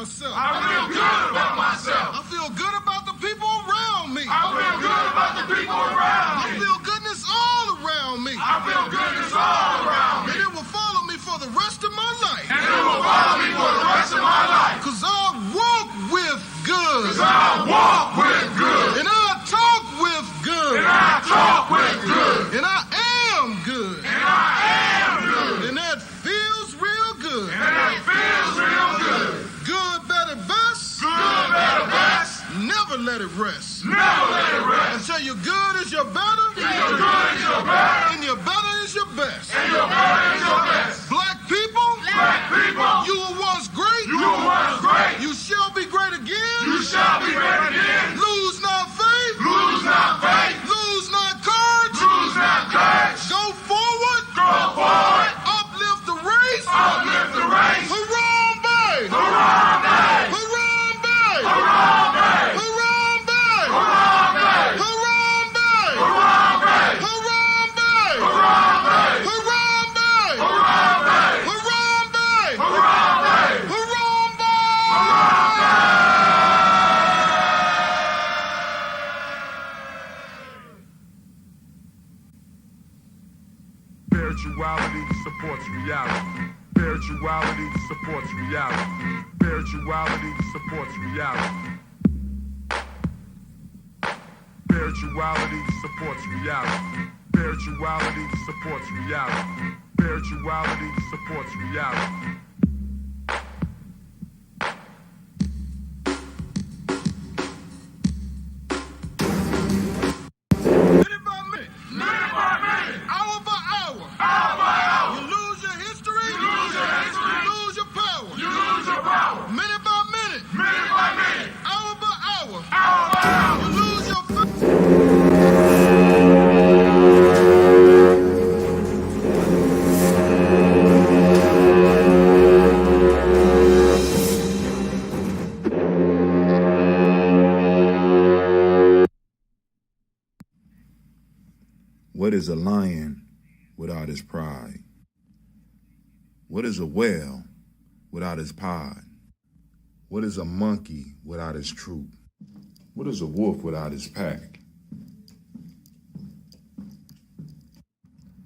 myself. I feel good about myself. I feel good about the people around me. I feel good about the people around me. I feel goodness all around me. I feel goodness all around me. And it will follow me for the rest of my life. And it will follow me for the rest of my life. Cause I walk with good. Cause I walk with good. And I talk with good. And I talk with good. And I am good. And I am good. And that feels real good. And that feels real good. Good, better, best. Good, better, best. Never let it rest. Never let it rest. Until your good is your better. And your good is your better. And your better is your best. And your better is your best. Black people. Black people. You were once great. You were once great. You shall be great again. You shall be great again. Lose not faith. Lose not faith. Lose not courage. Lose not courage. Go forward. Go forward. Uplift the race. Uplift the race. Harambe. Harambe. Harambe. Harambe. Harambe. Harambe. Harambe. Harambe. Harambe. Harambe. Harambe. Harambe. Harambe. Harambe. Spirituality supports reality. Spirituality supports reality. Spirituality supports reality. Spirituality supports reality. Spirituality supports reality. Spirituality supports reality. Minute by minute. Minute by minute. Hour by hour. Hour by hour. You lose your history. You lose your history. You lose your power. You lose your power. Minute by minute. Minute by minute. Hour by hour. Hour by hour. You lose your What is a lion without his pride? What is a whale without his pod? What is a monkey without his troop? What is a wolf without his pack?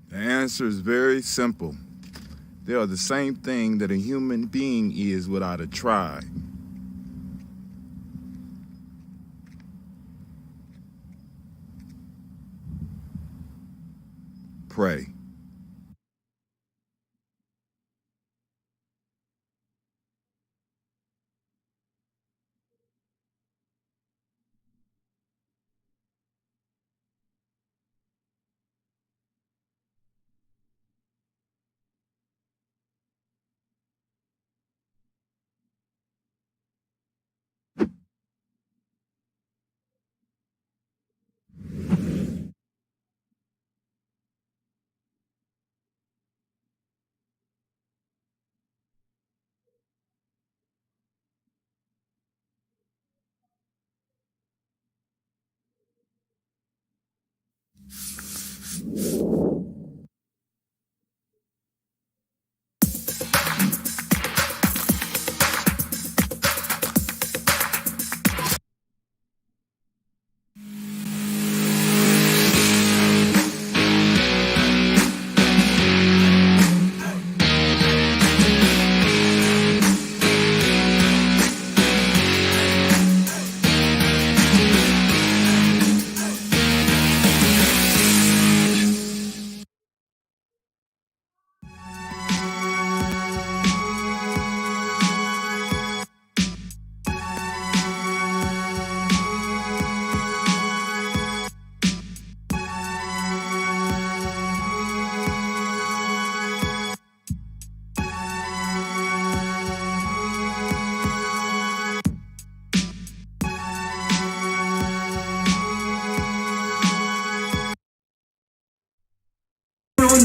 The answer is very simple. They are the same thing that a human being is without a tribe. Pray.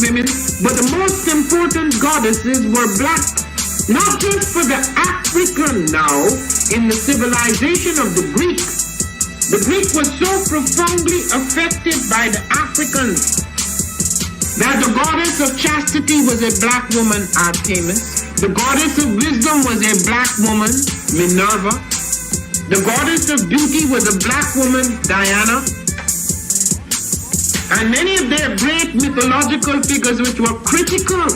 Women, but the most important goddesses were black, not just for the African now in the civilization of the Greek. The Greek was so profoundly affected by the Africans that the goddess of chastity was a black woman, Artemis. The goddess of wisdom was a black woman, Minerva. The goddess of beauty was a black woman, Diana. And many of their great mythological figures which were critical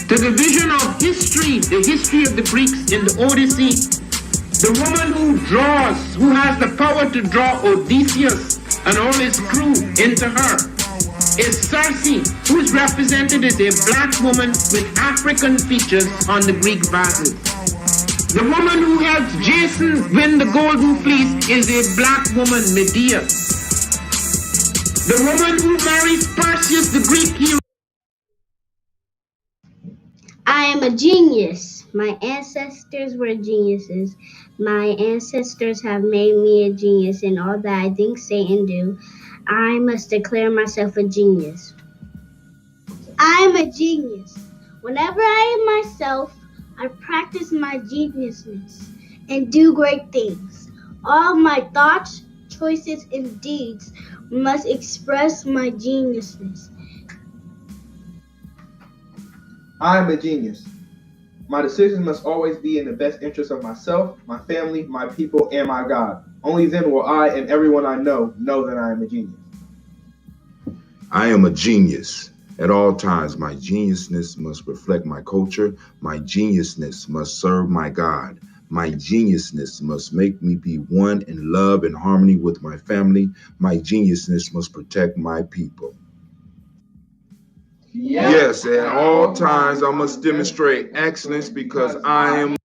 to the vision of history, the history of the Greeks in the Odyssey. The woman who has the power to draw Odysseus and all his crew into her is Circe, who is represented as a black woman with African features on the Greek vases. The woman who helps Jason win the golden fleece is a black woman, Medea. The woman who marries Perseus, the Greek hero. I am a genius. My ancestors were geniuses. My ancestors have made me a genius in all that I think, say, and do. I must declare myself a genius. I am a genius. Whenever I am myself, I practice my geniusness and do great things. All my thoughts, choices, and deeds must express my geniusness. I am a genius. My decisions must always be in the best interest of myself, my family, my people, and my God. Only then will I and everyone I know that I am a genius. I am a genius. At all times, my geniusness must reflect my culture. My geniusness must serve my God. My geniusness must make me be one in love and harmony with my family. My geniusness must protect my people. Yes, at all times I must demonstrate excellence because I am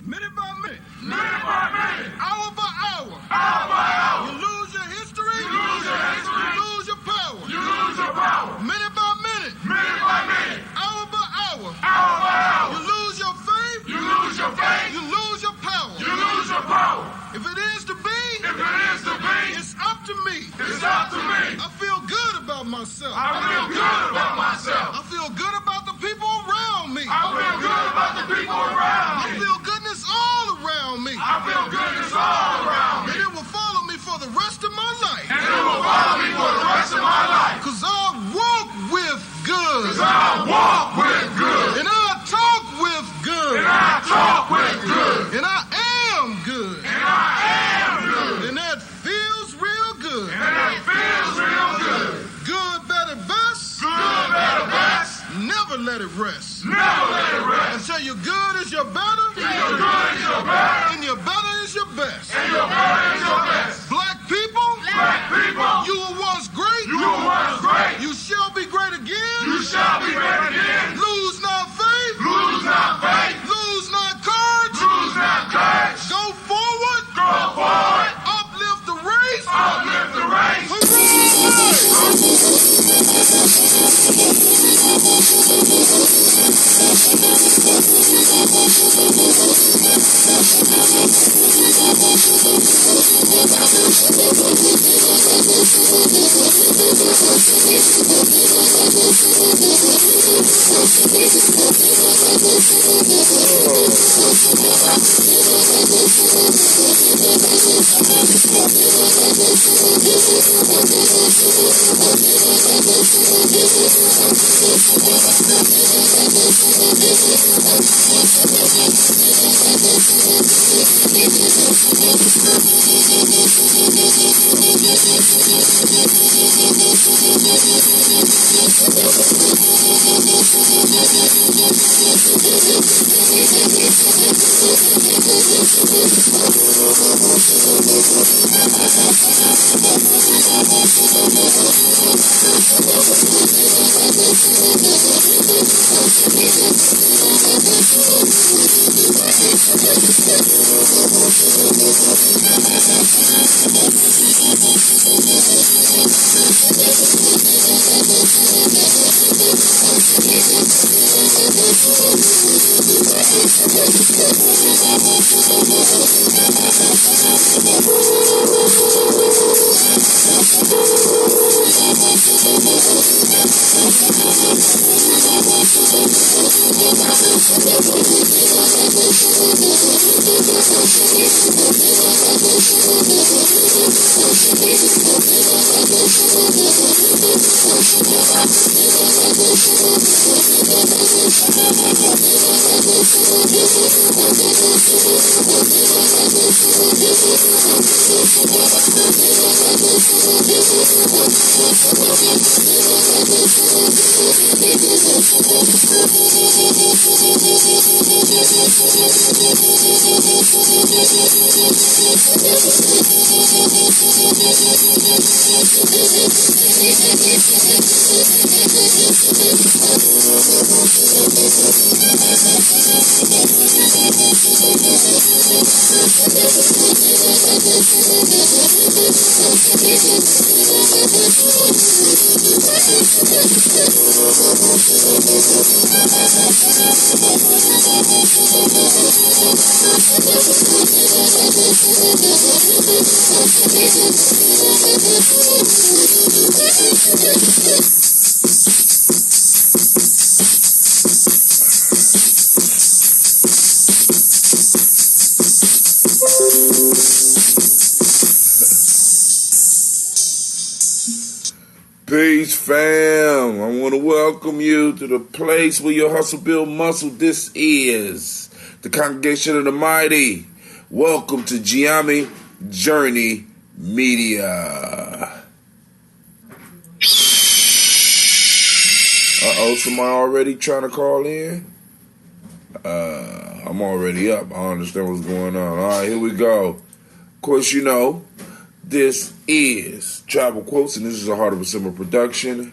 Minute by minute. Minute by minute. Hour by hour. Hour by hour. You lose your history. You lose your history. You lose your power. You lose your power. Minute by minute. Minute by minute. Hour by hour. Hour by hour. You lose your faith. You lose your faith. You lose your power. You lose your power. If it is to be, If it is to be, it's up to me. it's up to me. I feel good about myself. I feel good about myself. I feel good about the people around me. I feel good about the people around I me. feel goodness all around me. I feel goodness all around me. And it will follow me for the rest of my life. And it will follow me for the rest of my life. Cause I walk with good. Cause I walk with it rest. Never let it rest. Until your good is your better. Till your good is your better. And your better is your best. And your better is your best. Black people. Black people. You were once great. You were once great. You shall be great again. You shall be great again. Lose not faith. Lose not faith. Lose not courage. Lose not courage. Go forward. Go forward. Uplift the race. Uplift the race. Peace, fam. I want to welcome you to the place where your hustle build muscle. This is the Congregation of the Mighty. Welcome to GNJMedia. Somebody already trying to call in? I'm already up. I understand what's going on. All right, here we go. Of course, you know, this is Tribal Quotes, and this is a Heart of a Simmer production.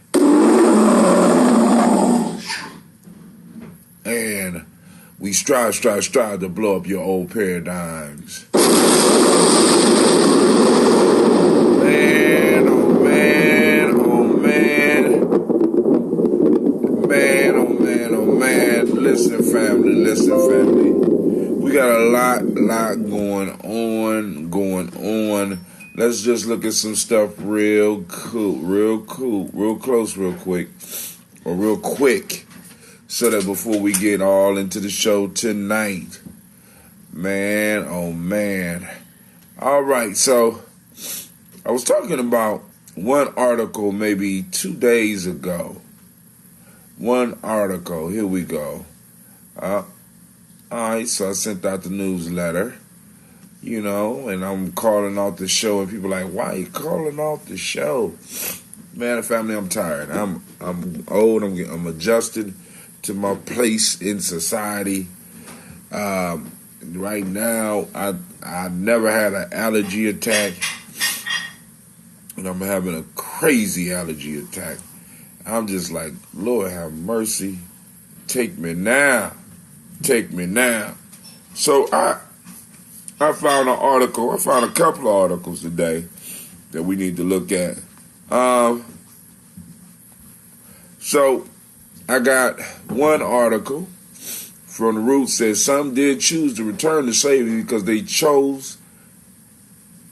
And we strive to blow up your old paradigms. Man, oh man, oh man. Man, oh man, oh man. Listen, family. We got a lot going on. Let's just look at some stuff real close, real quick, so that before we get all into the show tonight, man, oh man. All right, so I was talking about one article maybe 2 days ago. One article, here we go. All right, so I sent out the newsletter. You know, and I'm calling out the show, and people are like, why are you calling out the show? Man, family, I'm tired. I'm old. I'm adjusted to my place in society. Right now, I never had an allergy attack, and I'm having a crazy allergy attack. I'm just like, Lord have mercy, take me now, take me now. So I found an article. I found a couple of articles today that we need to look at. So I got one article from the Root says some did choose to return to slavery because they chose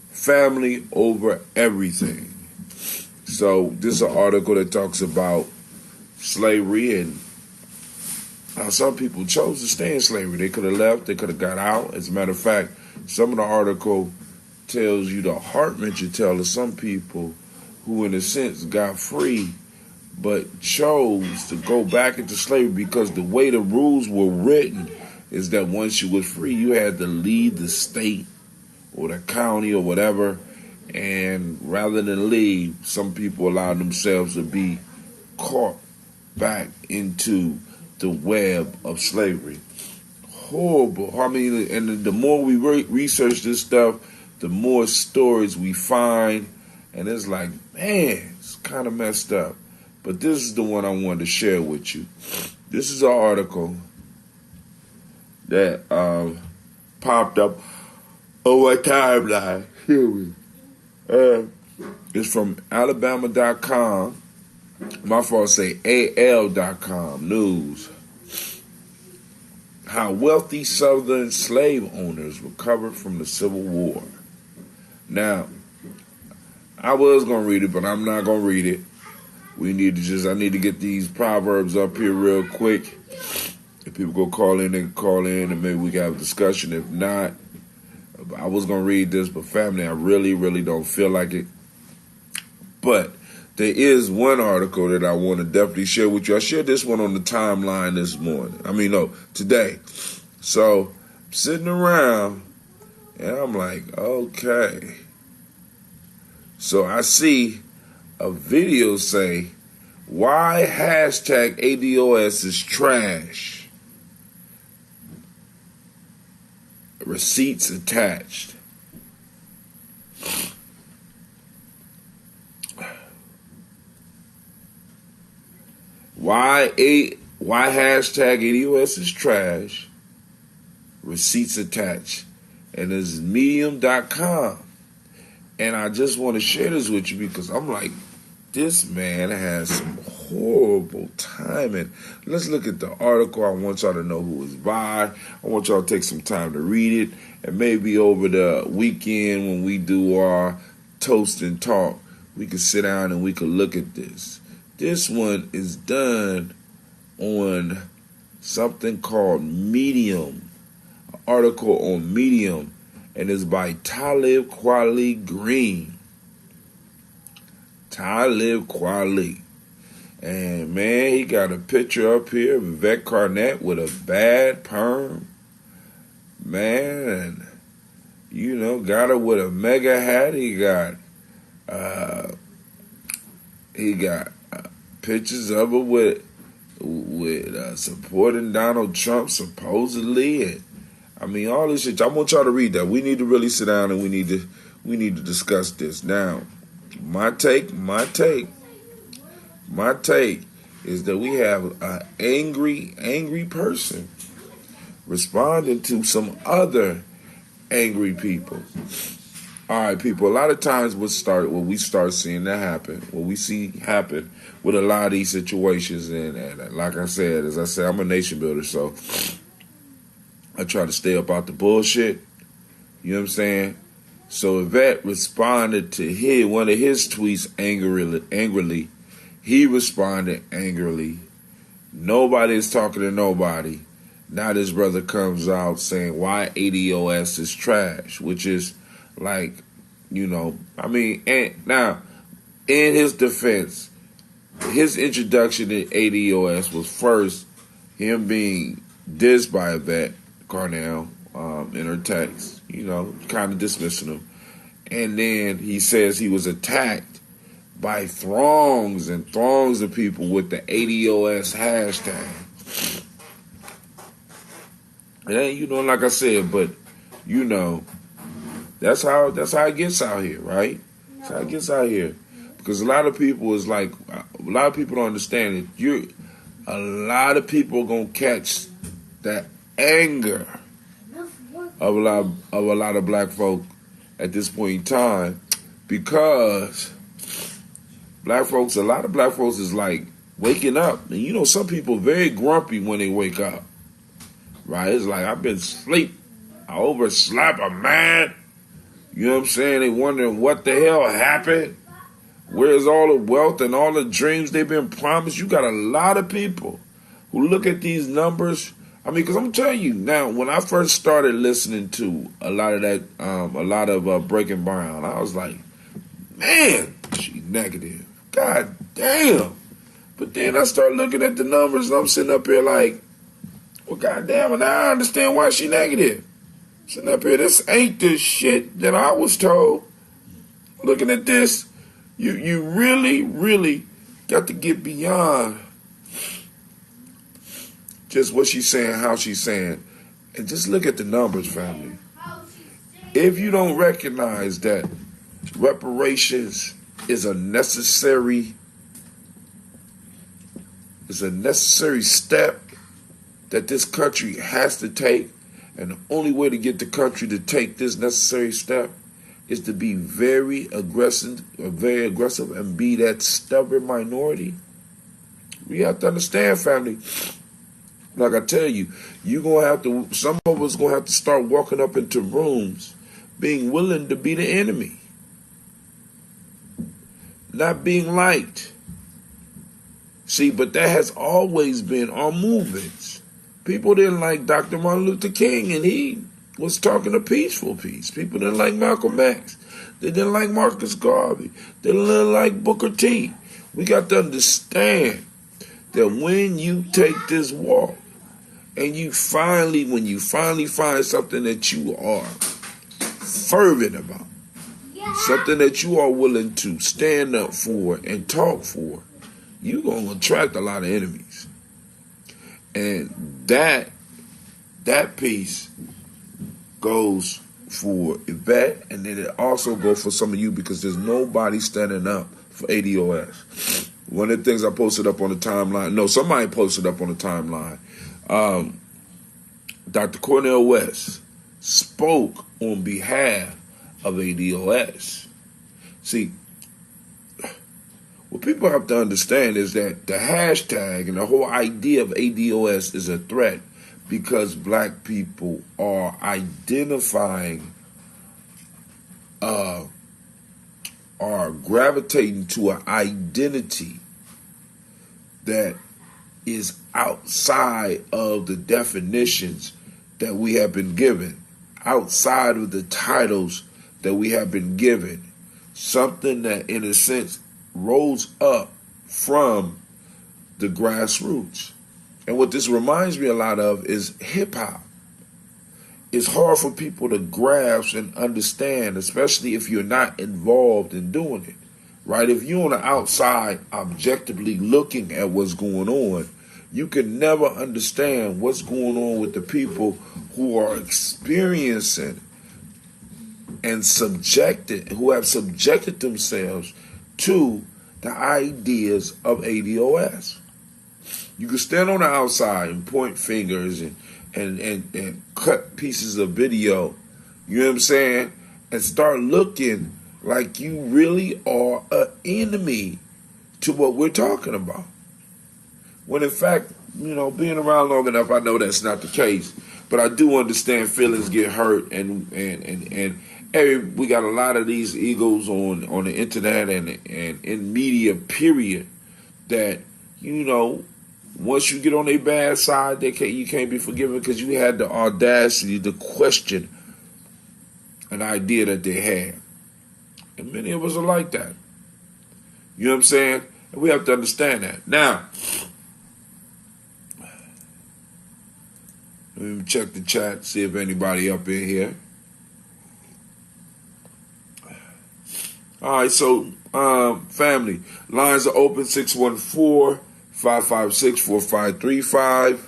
family over everything. So this is an article that talks about slavery and how some people chose to stay in slavery. They could have left, they could have got out. As a matter of fact, some of the article tells you the heart-wrenching tale of some people who in a sense got free but chose to go back into slavery because the way the rules were written is that once you was free, you had to leave the state or the county or whatever, and rather than leave, some people allowed themselves to be caught back into the web of slavery. Horrible. I mean, and the more we research this stuff, the more stories we find, and it's like, man, it's kind of messed up. But this is the one I wanted to share with you. This is an article that popped up on my timeline. Here we it's from Alabama.com. My fault, say AL.com news. How wealthy Southern slave owners recovered from the Civil War. Now, I was going to read it, but I'm not going to read it. I need to get these proverbs up here real quick. If people go call in, they can call in and maybe we can have a discussion. If not, I was going to read this, but family, I really, really don't feel like it. But there is one article that I want to definitely share with you. I shared this one on the timeline this morning. Today. So I'm sitting around and I'm like, okay. So I see a video say, why hashtag ADOS is trash? Receipts attached. Why hashtag ADOS is trash? Receipts attached. And it's medium.com. And I just want to share this with you because I'm like, this man has some horrible timing. Let's look at the article. I want y'all to know who it's by. I want y'all to take some time to read it. And maybe over the weekend when we do our toast and talk, we can sit down and we can look at this. This one is done on something called Medium, an article on Medium, and it's by Talib Kweli Green. Talib Kweli. And man, he got a picture up here of Yvette Carnett with a bad perm. Man, got her with a mega hat. He got pictures of her with supporting Donald Trump supposedly, and all this shit. I want y'all to read that. We need to really sit down and we need to discuss this. Now, my take is that we have an angry person responding to some other angry people. All right, people, a lot of times what we start seeing that happen, what we see happen with a lot of these situations, and like I said, I'm a nation builder, so I try to stay up out the bullshit. You know what I'm saying? So Yvette responded to one of his tweets angrily. He responded angrily. Nobody is talking to nobody. Now this brother comes out saying why ADOS is trash, which is like, and now in his defense, his introduction to ADOS was first him being dissed by Yvette Carnell in her text, kind of dismissing him. And then he says he was attacked by throngs and throngs of people with the ADOS hashtag. It ain't, like I said, but that's how it gets out here, right? That's how it gets out here. Because a lot of people don't understand it. A lot of people are gonna catch that anger of a lot of black folk at this point in time, because a lot of black folks is like waking up, and some people are very grumpy when they wake up, right? It's like, I've been asleep, I overslept, I'm mad. You know what I'm saying? They wondering what the hell happened. Where's all the wealth and all the dreams they've been promised? You got a lot of people who look at these numbers. Because I'm telling you now, when I first started listening to a lot of Breaking Brown, I was like, man, she negative. God damn. But then I started looking at the numbers, and I'm sitting up here like, well, goddamn, and now I understand why she negative. Sitting up here, this ain't the shit that I was told. Looking at this, you really, really got to get beyond just what she's saying, how she's saying, and just look at the numbers, family. If you don't recognize that reparations is a necessary step that this country has to take, and the only way to get the country to take this necessary step is to be very aggressive, and be that stubborn minority. We have to understand, family. Like I tell you, some of us gonna have to start walking up into rooms, being willing to be the enemy, not being liked. See, but that has always been our movements. People didn't like Dr. Martin Luther King, and he was talking a peaceful peace. People didn't like Malcolm X. They didn't like Marcus Garvey. They didn't like Booker T. We got to understand that when you take this walk, and when you finally find something that you are fervent about, something that you are willing to stand up for and talk for, you're going to attract a lot of enemies. And that piece goes for Yvette, and then it also goes for some of you, because there's nobody standing up for ADOS. One of the things I posted up on the timeline, somebody posted up on the timeline, Dr. Cornel West spoke on behalf of ADOS. See, what people have to understand is that the hashtag and the whole idea of ADOS is a threat, because black people are identifying, are gravitating to an identity that is outside of the definitions that we have been given, outside of the titles that we have been given. Something that, in a sense, rose up from the grassroots. And what this reminds me a lot of is hip-hop. It's hard for people to grasp and understand, especially if you're not involved in doing it, right? If you're on the outside objectively looking at what's going on, you can never understand what's going on with the people who are experiencing and who have subjected themselves to the ideas of ADOS. You can stand on the outside and point fingers and cut pieces of video, you know what I'm saying, and start looking like you really are an enemy to what we're talking about. When in fact, being around long enough, I know that's not the case. But I do understand feelings get hurt, and we got a lot of these egos on the internet and in media, period, that, once you get on their bad side, you can't be forgiven, because you had the audacity to question an idea that they had. And many of us are like that. You know what I'm saying? And we have to understand that. Now, let me check the chat, see if anybody up in here. All right, so family, lines are open, 614-556-4535.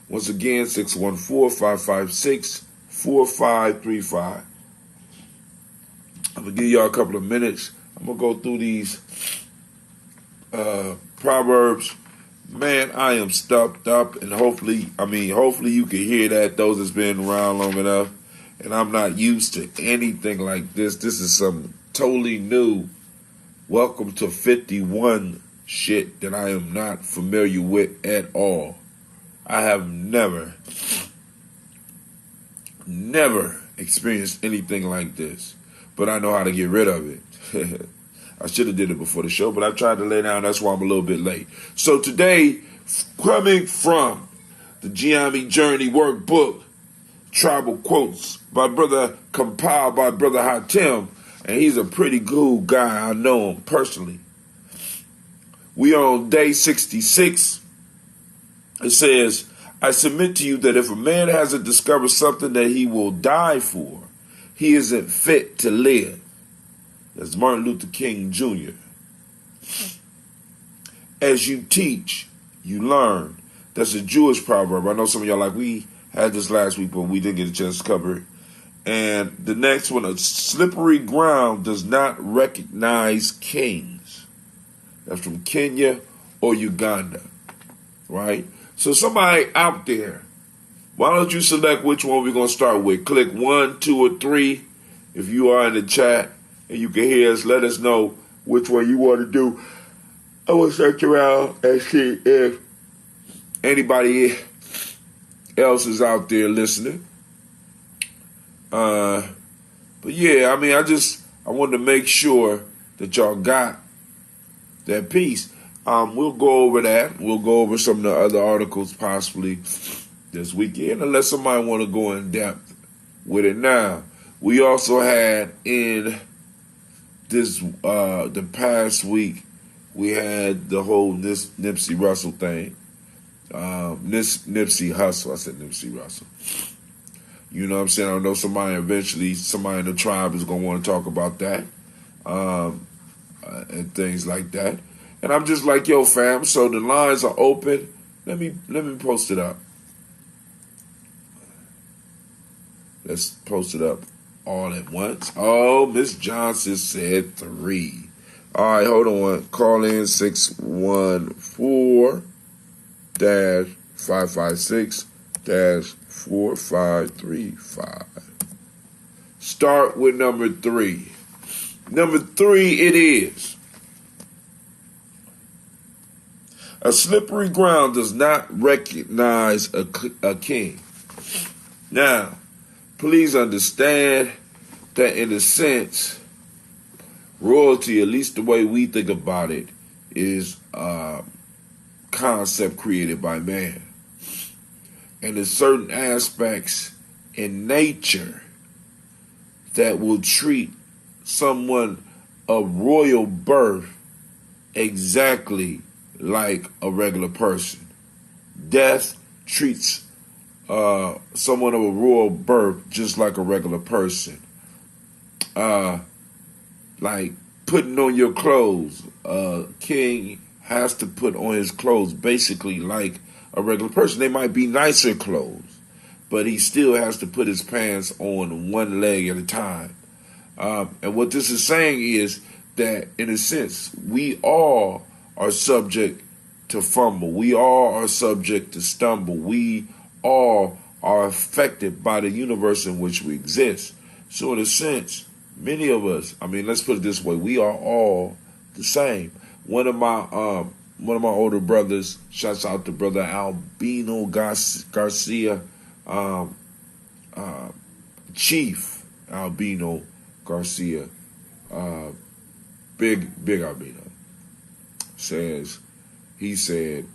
Once again, 614-556-4535. I'm going to give y'all a couple of minutes. I'm going to go through these Proverbs. Man, I am stuffed up, and hopefully you can hear that, those that's been around long enough. And I'm not used to anything like this. This is something totally new. Welcome to 51 shit that I am not familiar with at all. I have never experienced anything like this. But I know how to get rid of it. I should have did it before the show, but I tried to lay down. That's why I'm a little bit late. So today, coming from the GNJMedia Journey Workbook, Tribal Quotes compiled by Brother Hatem, and he's a pretty cool guy. I know him personally. We are on day 66. It says, I submit to you that if a man hasn't discovered something that he will die for, he isn't fit to live. That's Martin Luther King Jr. As you teach, you learn. That's a Jewish proverb. I know some of y'all we had this last week, but we didn't get a chance to cover it. And the next one, a slippery ground does not recognize kings. That's from Kenya or Uganda, right? So somebody out there, why don't you select which one we're going to start with? Click 1, 2, or 3 if you are in the chat and you can hear us. Let us know which one you want to do. I will search around and see if anybody else is out there listening. But yeah, I wanted to make sure that y'all got that piece. We'll go over that. We'll go over some of the other articles possibly this weekend, unless somebody want to go in depth with it now. We also had in this the past week, we had the whole Nipsey Russell thing. Nipsey Hussle. I said Nipsey Russell. You know what I'm saying? I know somebody in the tribe is going to want to talk about that and things like that. And I'm just like, yo, fam, so the lines are open. Let me post it up. Let's post it up all at once. Oh, Miss Johnson said 3. All right, hold on. Call in 614-556-4535. Start with number 3. Number 3 it is. A slippery ground does not recognize a king. Now, please understand that in a sense, royalty, at least the way we think about it, is a concept created by man. And there's certain aspects in nature that will treat someone of royal birth exactly like a regular person. Death treats someone of a royal birth just like a regular person. Like putting on your clothes. A king has to put on his clothes basically like a regular person. They might be nicer clothes, but he still has to put his pants on one leg at a time. And what this is saying is that, in a sense, we all are subject to fumble. We all are subject to stumble. We all are affected by the universe in which we exist. So in a sense, many of us, let's put it this way, we are all the same. One of my older brothers, shouts out to Brother Albino Garcia, Chief Albino Garcia, big Albino, he said,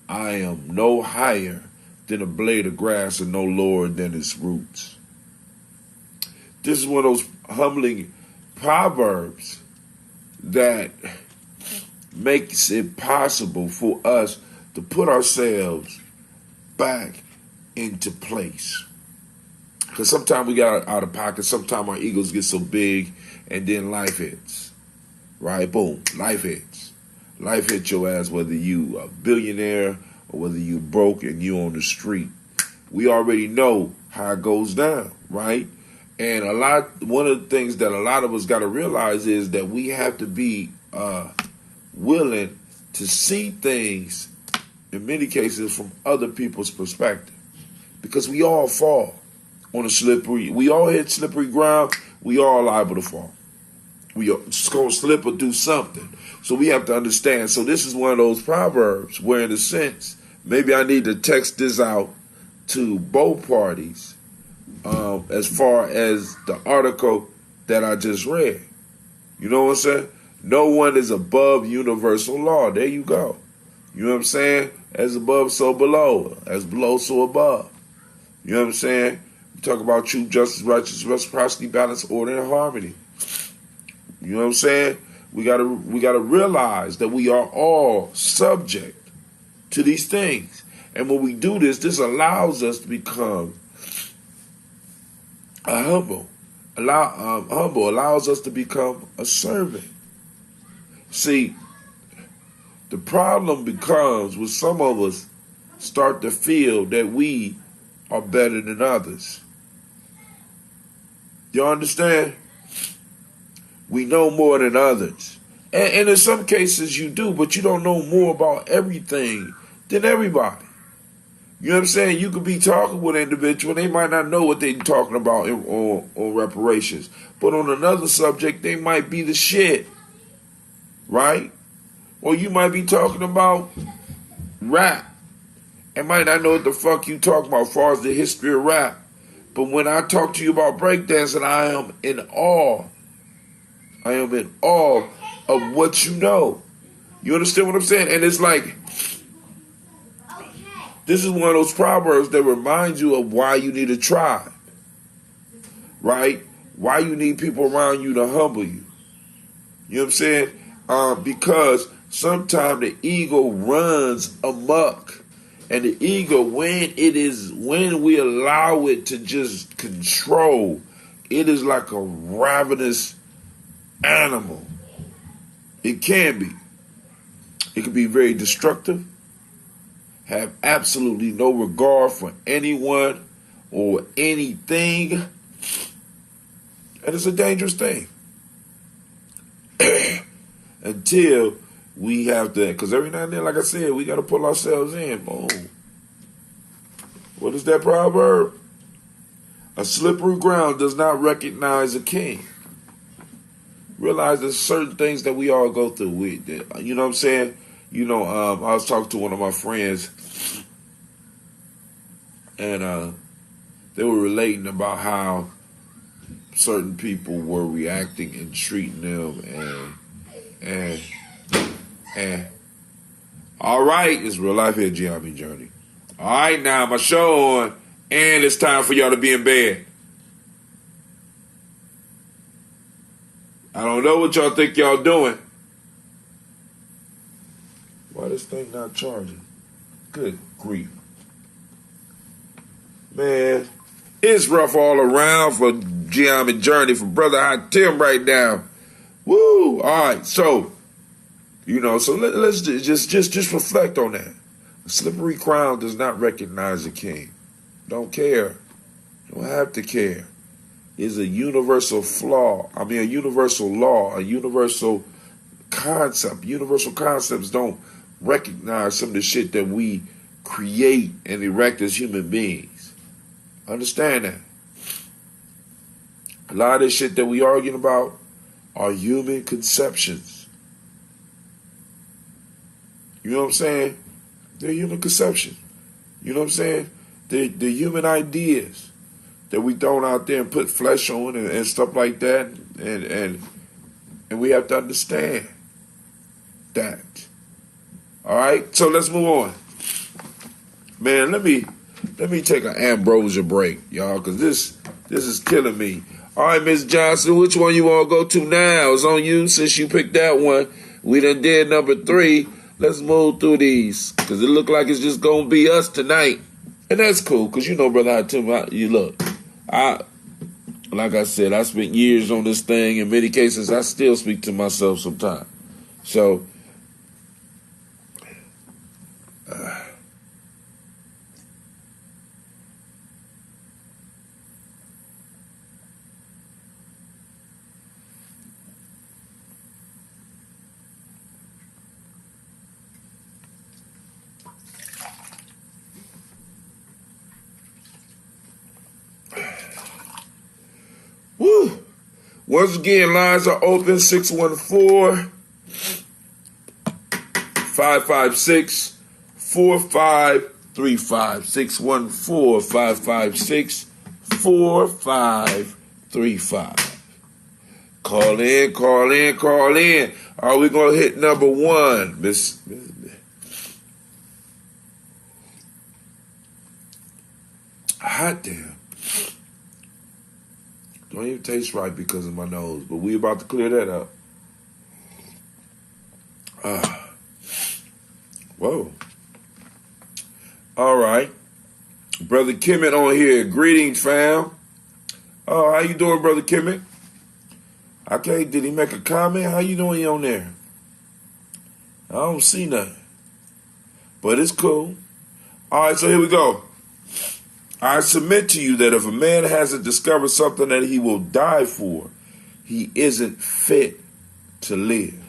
I am no higher than a blade of grass and no lower than its roots. This is one of those humbling proverbs that makes it possible for us to put ourselves back into place. Because sometimes we got out of pocket, sometimes our egos get so big, and then life hits. Right? Boom. Life hits. Life hits your ass, whether you a billionaire or whether you broke and you on the street. We already know how it goes down, right? And one of the things that a lot of us got to realize is that we have to be willing to see things, in many cases, from other people's perspective. Because we all fall on we all hit slippery ground, we all liable to fall. We are just going to slip or do something. So we have to understand. So this is one of those proverbs where, in a sense, maybe I need to text this out to both parties as far as the article that I just read. You know what I'm saying? No one is above universal law. There you go. You know what I'm saying? As above, so below. As below, so above. You know what I'm saying? We talk about truth, justice, righteousness, reciprocity, balance, order, and harmony. You know what I'm saying? We gotta realize that we are all subject to these things. And when we do this, this allows us to become humble. Humble allows us to become a servant. See, the problem becomes when some of us start to feel that we are better than others. You understand? We know more than others. And in some cases you do, but you don't know more about everything than everybody. You know what I'm saying? You could be talking with an individual, they might not know what they're talking about on reparations. But on another subject, they might be the shit. Right? Or you might be talking about rap and might not know what the fuck you talking about as far as the history of rap. But when I talk to you about breakdancing, I am in awe. I am in awe of what you know. You understand what I'm saying? And it's like, this is one of those proverbs that reminds you of why you need a tribe. Right? Why you need people around you to humble you. You know what I'm saying? Because sometimes the ego runs amok. And the ego, when we allow it to just control, it is like a ravenous animal. It can be. It can be very destructive, have absolutely no regard for anyone or anything, and it's a dangerous thing. Until we have to, because every now and then, like I said, we got to pull ourselves in. Boom. What is that proverb? A slippery ground does not recognize a king. Realize there's certain things that we all go through. You know what I'm saying? You know, I was talking to one of my friends, and they were relating about how certain people were reacting and treating them, and all right, it's real life here, GNJMedia. All right, now my show on, and it's time for y'all to be in bed. I don't know what y'all think y'all doing. Why this thing not charging? Good grief. Man, it's rough all around for GNJMedia, for Brother Hot Tim right now. Woo! All right, so, you know, so let's just reflect on that. A slippery crown does not recognize a king. Don't care. Don't have to care. It's a universal a universal law, a universal concept. Universal concepts don't recognize some of the shit that we create and erect as human beings. Understand that. A lot of this shit that we arguing about are human conceptions. You know what I'm saying? They're human conceptions. You know what I'm saying? They're human ideas that we thrown out there and put flesh on and stuff like that. And we have to understand that. All right? So let's move on. Man, let me take an ambrosia break, y'all, because this is killing me. All right, Miss Johnson, which one you want to go to now? It's on you since you picked that one. We done did number 3. Let's move through these because it look like it's just going to be us tonight. And that's cool because, you know, Brother Tim, you look, like I said, I spent years on this thing. In many cases, I still speak to myself sometimes. So, Once again, lines are open, 614-556-4535. 614-556-4535. Call in. Are we going to hit number one, Miss? Hot damn. Don't even taste right because of my nose, but we about to clear that up. Whoa. All right. Brother Kimmett on here. Greetings, fam. Oh, how you doing, Brother Kimmett? Okay, did he make a comment? How you doing on there? I don't see nothing. But it's cool. All right, so here we go. I submit to you that if a man hasn't discovered something that he will die for, he isn't fit to live.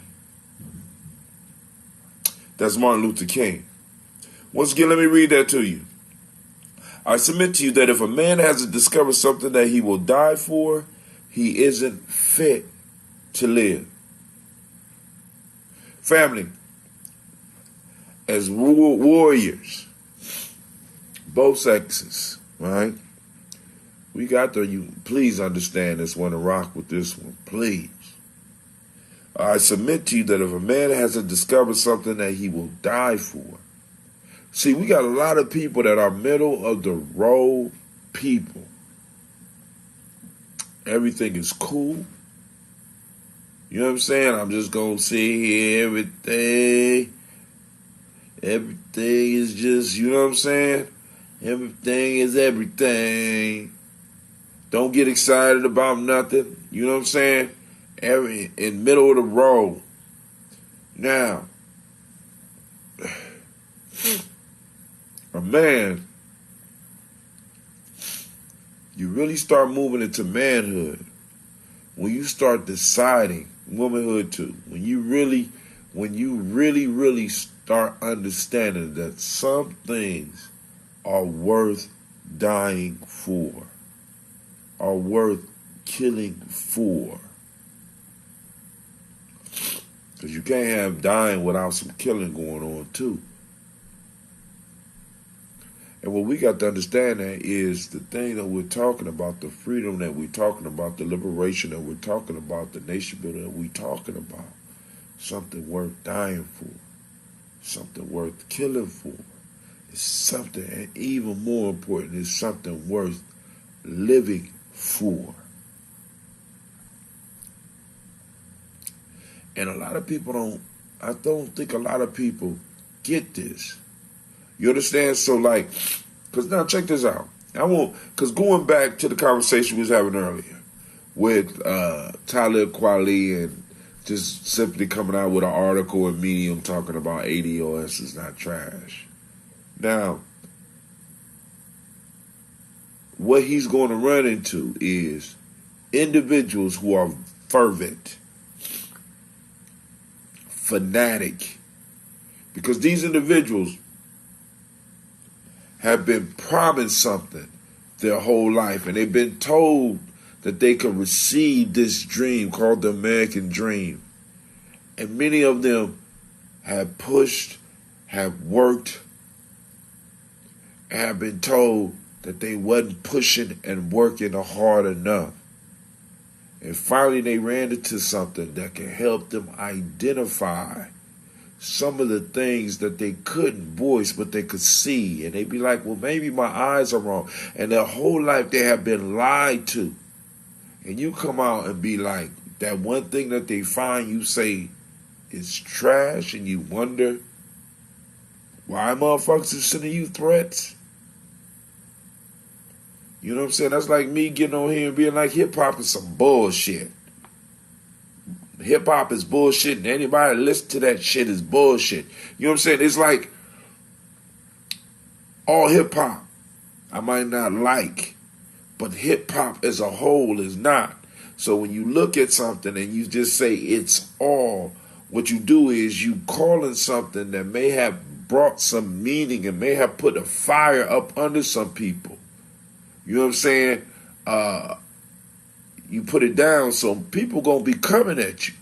That's Martin Luther King. Once again, let me read that to you. I submit to you that if a man hasn't discovered something that he will die for, he isn't fit to live. Family, as warriors, both sexes, right? We got to, you please understand this one and rock with this one, please. I submit to you that if a man hasn't discovered something that he will die for. See, we got a lot of people that are middle of the road people. Everything is cool. You know what I'm saying? I'm just going to sit here, everything is just, you know what I'm saying? Everything is everything. Don't get excited about nothing. You know what I'm saying? In middle of the road. Now, a man, you really start moving into manhood when you start deciding, womanhood too, when you really start understanding that some things are worth dying for, are worth killing for. Because you can't have dying without some killing going on too. And what we got to understand that is the thing that we're talking about, the freedom that we're talking about, the liberation that we're talking about, the nation building that we're talking about, something worth dying for, something worth killing for. It's something, and even more important, it's something worth living for. And a lot of people I don't think a lot of people get this. You understand? So like, because now check this out. Because going back to the conversation we was having earlier with Talib Kweli and just simply coming out with an article in Medium talking about ADOS is not trash. Now, what he's going to run into is individuals who are fervent, fanatic, because these individuals have been promised something their whole life, and they've been told that they can receive this dream called the American dream. And many of them have pushed, have worked, and have been told that they wasn't pushing and working hard enough. And finally they ran into something that can help them identify some of the things that they couldn't voice, but they could see. And they'd be like, well, maybe my eyes are wrong. And their whole life they have been lied to. And you come out and be like, that one thing that they find, you say is trash, and you wonder why motherfuckers are sending you threats. You know what I'm saying? That's like me getting on here and being like, hip-hop is some bullshit. Hip-hop is bullshit, and anybody that listen to that shit is bullshit. You know what I'm saying? It's like all hip-hop I might not like, but hip-hop as a whole is not. So when you look at something and you just say it's all, what you do is you calling something that may have brought some meaning and may have put a fire up under some people. You know what I'm saying? you put it down, so people gonna be coming at you.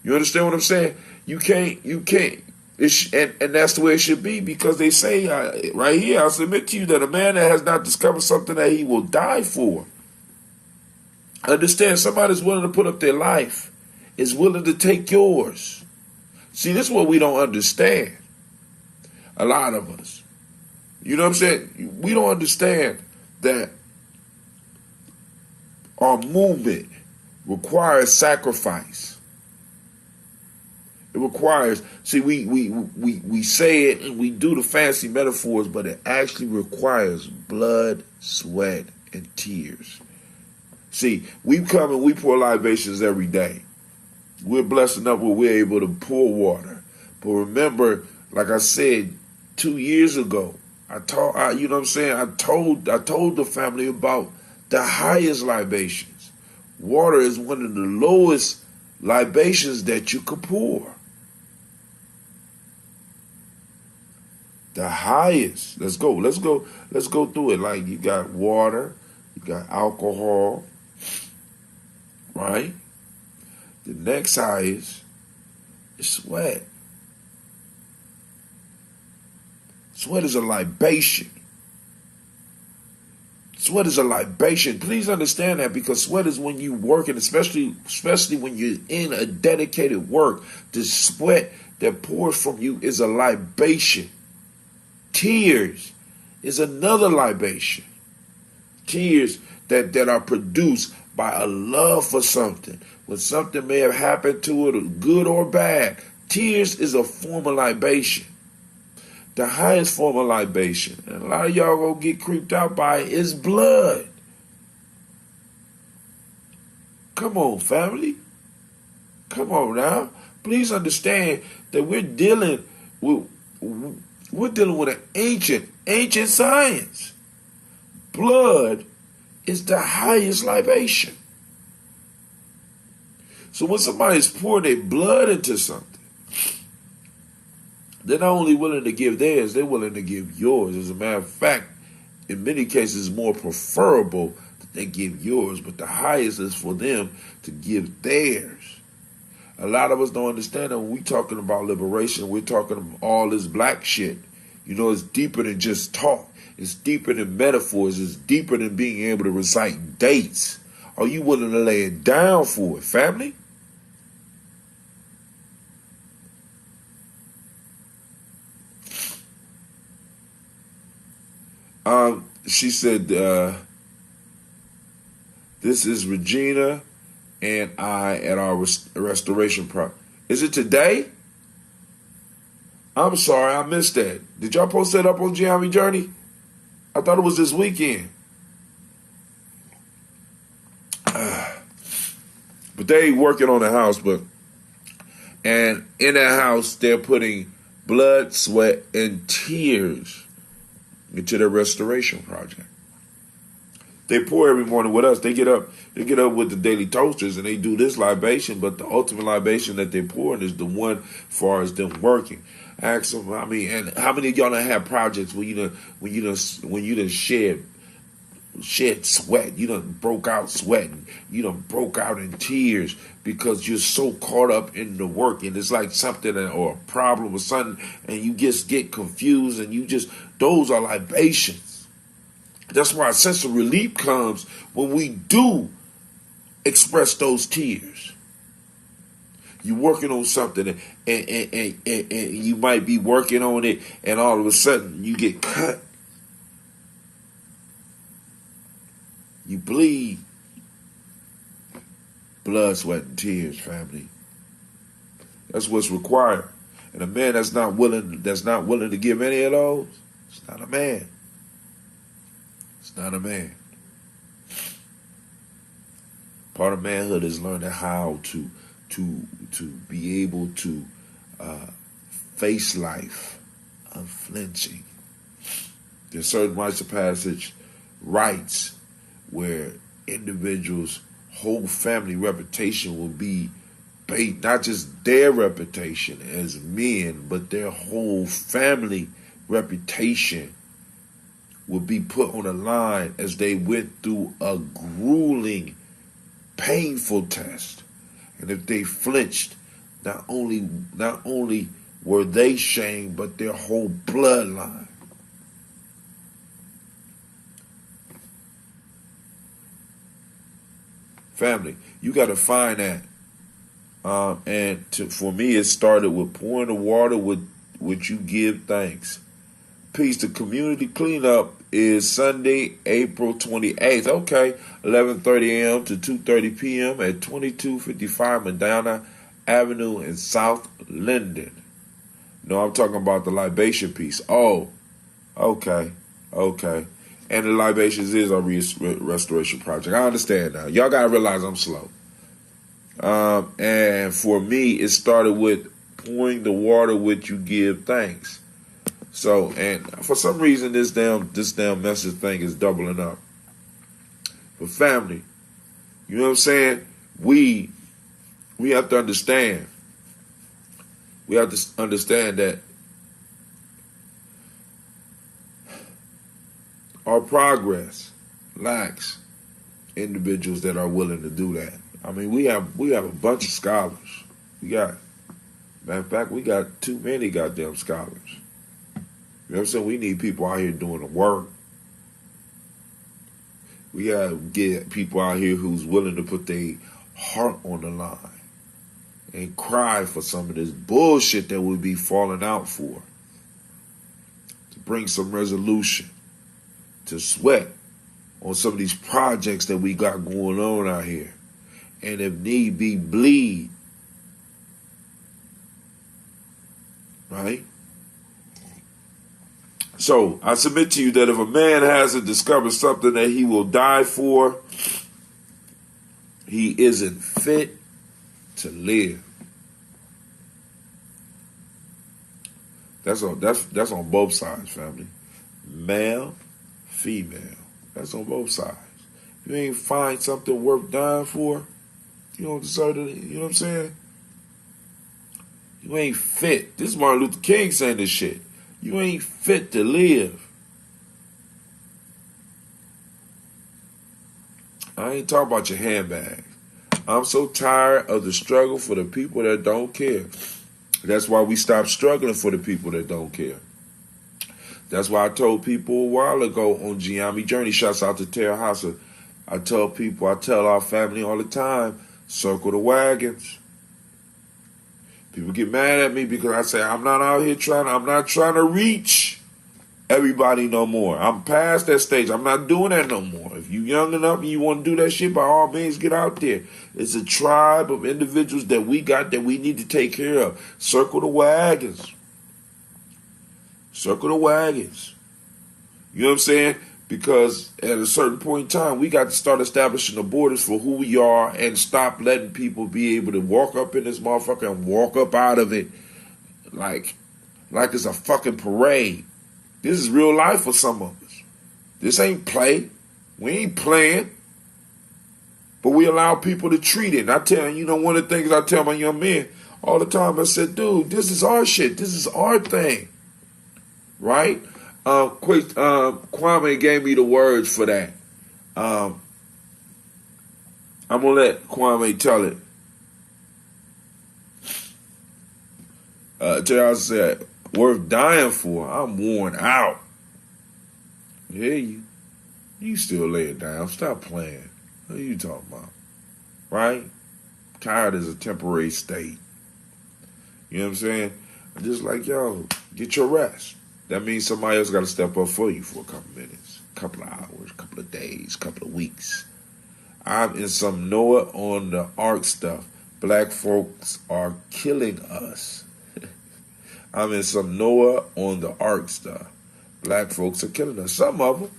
You understand what I'm saying? You can't. And that's the way it should be, because they say right here, I submit to you that a man that has not discovered something that he will die for. Understand, somebody's willing to put up their life, is willing to take yours. See, this is what we don't understand. A lot of us. You know what I'm saying? We don't understand that our movement requires sacrifice. It requires, see, we say it and we do the fancy metaphors, but it actually requires blood, sweat, and tears. See, we come and we pour libations every day. We're blessed enough where we're able to pour water. But remember, like I said 2 years ago, you know what I'm saying? I told the family about the highest libations. Water is one of the lowest libations that you could pour. The highest. Let's go through it. Like, you got water, you got alcohol, right? The next highest is sweat. Sweat is a libation. Sweat is a libation. Please understand that, because sweat is when you work, and especially when you're in a dedicated work, the sweat that pours from you is a libation. Tears is another libation. Tears that are produced by a love for something. When something may have happened to it, good or bad, tears is a form of libation. The highest form of libation, and a lot of y'all gonna get creeped out by it, is blood. Come on, family. Come on now. Please understand that we're dealing with an ancient science. Blood is the highest libation. So when somebody's pouring their blood into something, they're not only willing to give theirs, they're willing to give yours. As a matter of fact, in many cases, it's more preferable that they give yours, but the highest is for them to give theirs. A lot of us don't understand that when we're talking about liberation, we're talking about all this black shit. You know, it's deeper than just talk. It's deeper than metaphors. It's deeper than being able to recite dates. Are you willing to lay it down for it, family? She said, this is Regina and I at our restoration project. Is it today? I'm sorry, I missed that. Did y'all post that up on Geometry Journey? I thought it was this weekend. But they working on the house, and in that house, they're putting blood, sweat, and tears into their restoration project. They pour every morning with us. They get up with the daily toasters and they do this libation, but the ultimate libation that they're pouring is the one far as them working. Ask them, and how many of y'all done have projects where you done shed sweat, you done broke out sweating, you done broke out in tears because you're so caught up in the work, and it's like something or a problem or something, and you just get confused, and those are libations. That's why a sense of relief comes when we do express those tears. You're working on something, and you might be working on it, and all of a sudden you get cut. You bleed. Blood, sweat, and tears, family. That's what's required. And a man that's not willing to give any of those, it's not a man. It's not a man. Part of manhood is learning how to be able to face life unflinching. There's certain rites of passage, rights, where individuals' whole family reputation will be based, not just their reputation as men, but their whole family reputation will be put on the line as they went through a grueling painful test. And if they flinched, not only were they shamed, but their whole bloodline. Family, you got to find that. For me, it started with pouring the water with which you give thanks. Peace. The community cleanup is Sunday, April 28th. Okay, 11:30 a.m. to 2:30 p.m. at 2255 Medina Avenue in South Linden. No, I'm talking about the libation piece. Oh, okay. And the libations is a restoration project. I understand now. Y'all got to realize I'm slow. And for me, it started with pouring the water which you give thanks. So, and for some reason, this damn message thing is doubling up. But family, you know what I'm saying? We have to understand. We have to understand that our progress lacks individuals that are willing to do that. I mean, we have a bunch of scholars. Matter of fact, we got too many goddamn scholars. You know what I'm saying? We need people out here doing the work. We gotta get people out here who's willing to put their heart on the line and cry for some of this bullshit that we be falling out for. To bring some resolution. To sweat on some of these projects that we got going on out here. And if need be, bleed. Right? So, I submit to you that if a man hasn't discovered something that he will die for, he isn't fit to live. That's on both sides, family. Male, female. That's on both sides. If you ain't find something worth dying for, you don't deserve it. You know what I'm saying? You ain't fit. This is Martin Luther King saying this shit. You ain't fit to live. I ain't talking about your handbag. I'm so tired of the struggle for the people that don't care. That's why we stopped struggling for the people that don't care. That's why I told people a while ago on Gianni Journey, shouts out to Terra Hassa. I tell our family all the time, circle the wagons. People get mad at me because I say I'm not trying to reach everybody no more. I'm past that stage. I'm not doing that no more. If you young enough and you want to do that shit, by all means, get out there. It's a tribe of individuals that we got that we need to take care of. Circle the wagons. Circle the wagons. You know what I'm saying? Because at a certain point in time, we got to start establishing the borders for who we are and stop letting people be able to walk up in this motherfucker and walk up out of it like it's a fucking parade. This is real life for some of us. This ain't play. We ain't playing. But we allow people to treat it. And I tell you, one of the things I tell my young men all the time, I said, dude, this is our shit. This is our thing. Right? Kwame gave me the words for that. I'm going to let Kwame tell it. Y'all said, worth dying for. I'm worn out. Yeah, you still lay it down. Stop playing. What are you talking about? Right? Tired is a temporary state. You know what I'm saying? I'm just like, yo, get your rest. That means somebody else got to step up for you for a couple minutes, a couple of hours, a couple of days, a couple of weeks. I'm in some Noah on the Ark stuff. Black folks are killing us. I'm in some Noah on the Ark stuff. Black folks are killing us. Some of them,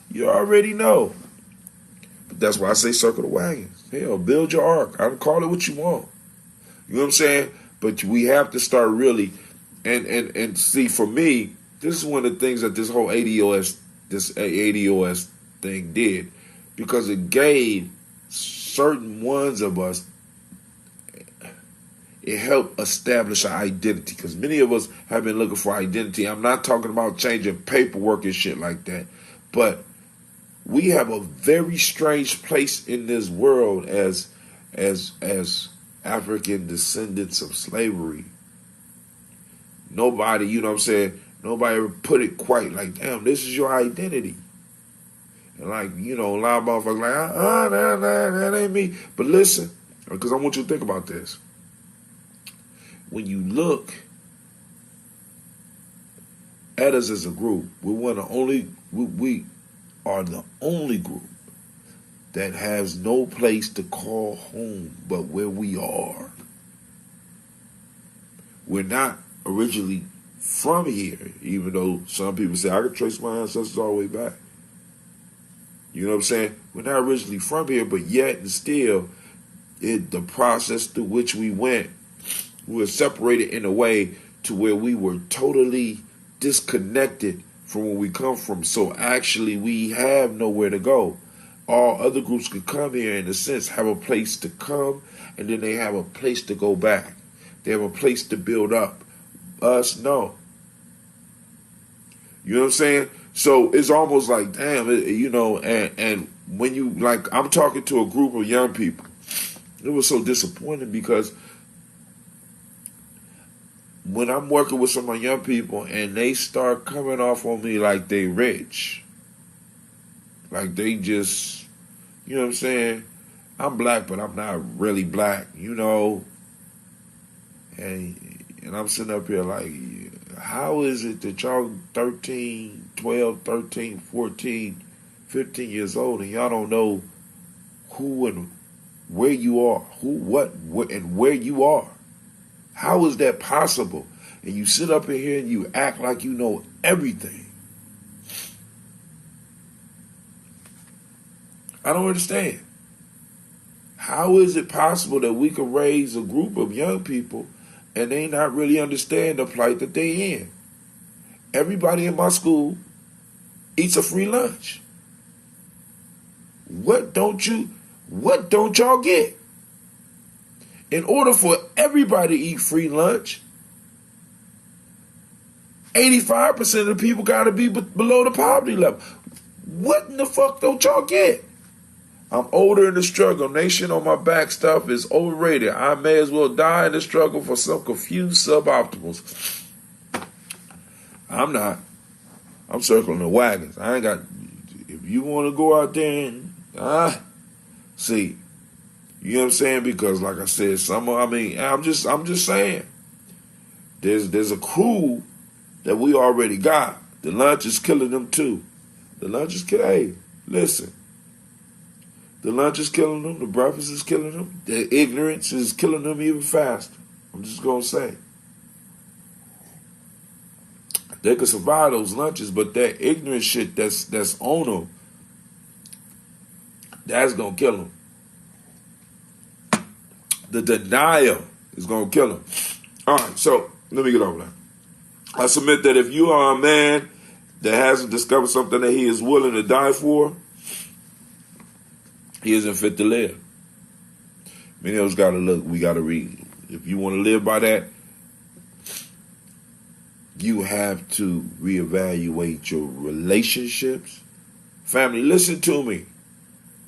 you already know. But that's why I say circle the wagons. Hell, build your ark. I don't call it what you want. You know what I'm saying? But we have to start really, and see, for me, this is one of the things that this whole ADOS thing did, because it gave certain ones of us, it helped establish an identity, because many of us have been looking for identity. I'm not talking about changing paperwork and shit like that, but we have a very strange place in this world as African descendants of slavery. Nobody, you know what I'm saying, nobody ever put it quite like, damn, this is your identity. And like, you know, a lot of motherfuckers like, that ain't me. But listen, because I want you to think about this. When you look at us as a group, we are the only group that has no place to call home but where we are. We're not originally from here, even though some people say, I can trace my ancestors all the way back. You know what I'm saying? We're not originally from here, but yet and still, the process through which we went, we were separated in a way to where we were totally disconnected from where we come from. So actually, we have nowhere to go. All other groups could come here, in a sense, have a place to come, and then they have a place to go back. They have a place to build up. Us, no. You know what I'm saying? So it's almost like, damn, you know, and when you, like, I'm talking to a group of young people, it was so disappointing because when I'm working with some of my young people and they start coming off on me like they rich, like they just, you know what I'm saying? I'm black, but I'm not really black, you know? And I'm sitting up here like, how is it that y'all 13, 12, 13, 14, 15 years old and y'all don't know who and where you are, and where you are? How is that possible? And you sit up in here and you act like you know everything. I don't understand. How is it possible that we can raise a group of young people and they not really understand the plight that they in? Everybody in my school eats a free lunch. What don't y'all get? In order for everybody to eat free lunch, 85% of the people got to be below the poverty level. What in the fuck don't y'all get? I'm older in the struggle. Nation on my back stuff is overrated. I may as well die in the struggle for some confused suboptimals. I'm not. I'm circling the wagons. I ain't got. If you want to go out there and see, you know what I'm saying? Because like I said, I'm just saying. There's a crew that we already got. The lunch is killing them too. The lunch is killing. Hey, listen. The lunch is killing them. The breakfast is killing them. The ignorance is killing them even faster. I'm just gonna say. They could survive those lunches, but that ignorant shit that's on them, that's gonna kill them. The denial is gonna kill them. All right, so let me get over that. I submit that if you are a man that hasn't discovered something that he is willing to die for, he isn't fit to live. Many of us gotta look. We gotta read. If you want to live by that, you have to reevaluate your relationships. Family, listen to me.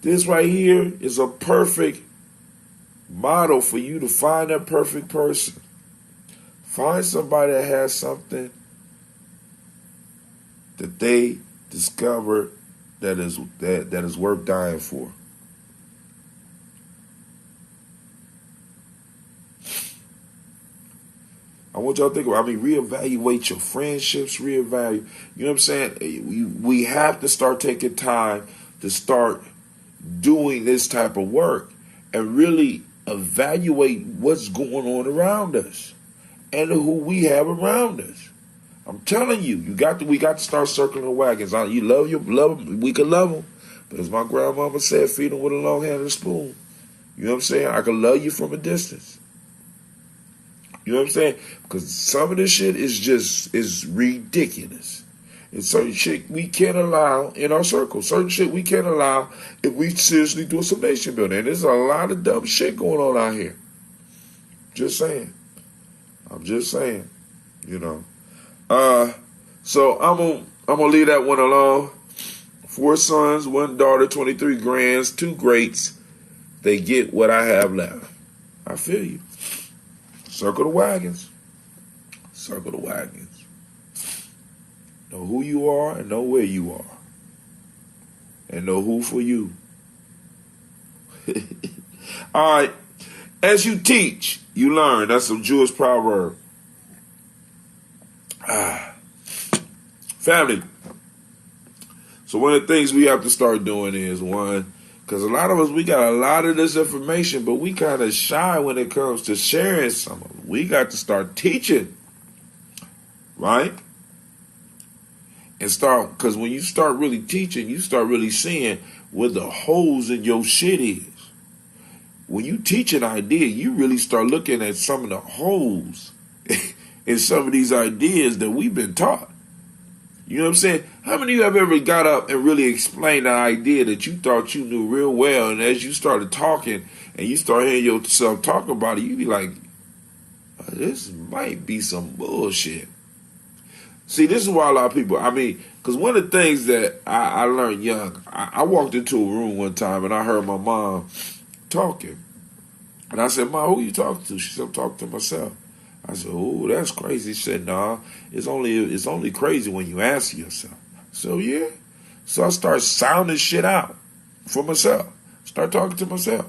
This right here is a perfect model for you to find that perfect person. Find somebody that has something that they discover that is worth dying for. I want y'all to think about, reevaluate your friendships, reevaluate, you know what I'm saying? We have to start taking time to start doing this type of work and really evaluate what's going on around us and who we have around us. I'm telling you, we got to start circling the wagons. You love them, we can love them, but as my grandmama said, feed them with a long-handled spoon. You know what I'm saying? I can love you from a distance. You know what I'm saying? Because some of this shit is ridiculous. And certain shit we can't allow in our circle. Certain shit we can't allow if we seriously do some nation building. And there's a lot of dumb shit going on out here. Just saying. I'm just saying. You know. So I'm gonna leave that one alone. 4 sons, 1 daughter, 23 grands, 2 greats. They get what I have left. I feel you. Circle the wagons. Circle the wagons. Know who you are and know where you are. And know who for you. All right. As you teach, you learn. That's a Jewish proverb. Family. So one of the things we have to start doing is, one, because a lot of us, we got a lot of this information, but we kind of shy when it comes to sharing some of it. We got to start teaching, right? And start, because when you start really teaching, you start really seeing where the holes in your shit is. When you teach an idea, you really start looking at some of the holes in some of these ideas that we've been taught. You know what I'm saying? How many of you have ever got up and really explained an idea that you thought you knew real well, and as you started talking and you start hearing yourself talk about it, you be like, this might be some bullshit. See, this is why a lot of people, because one of the things that I learned young, I walked into a room one time and I heard my mom talking. And I said, Mom, who you talking to? She said, I'm talking to myself. I said, oh, that's crazy. She said, nah, it's only crazy when you answer yourself. So, yeah. So I start sounding shit out for myself. Start talking to myself.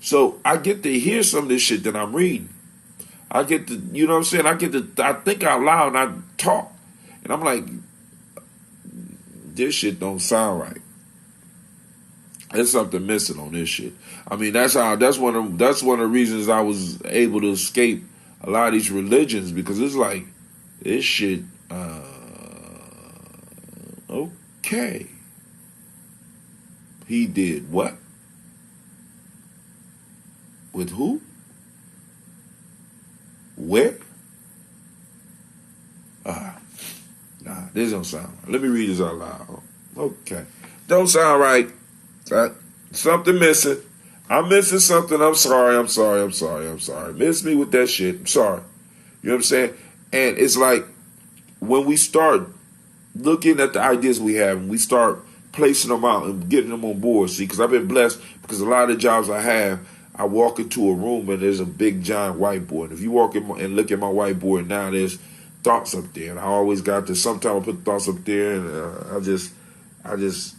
So I get to hear some of this shit that I'm reading. I get to, you know what I'm saying? I think out loud and I talk. And I'm like, this shit don't sound right. There's something missing on this shit. That's one of the reasons I was able to escape a lot of these religions, because it's like, this shit, okay. He did what? With who? Where? Nah, this don't sound right. Let me read this out loud. Okay. Don't sound right. Something missing. I'm missing something. I'm sorry. Miss me with that shit. I'm sorry. You know what I'm saying? And it's like, when we start looking at the ideas we have and we start placing them out and getting them on board, see, because I've been blessed, because a lot of the jobs I have, I walk into a room and there's a big giant whiteboard. If you walk in and look at my whiteboard now, there's thoughts up there. And I always got this. Sometimes I put thoughts up there and I just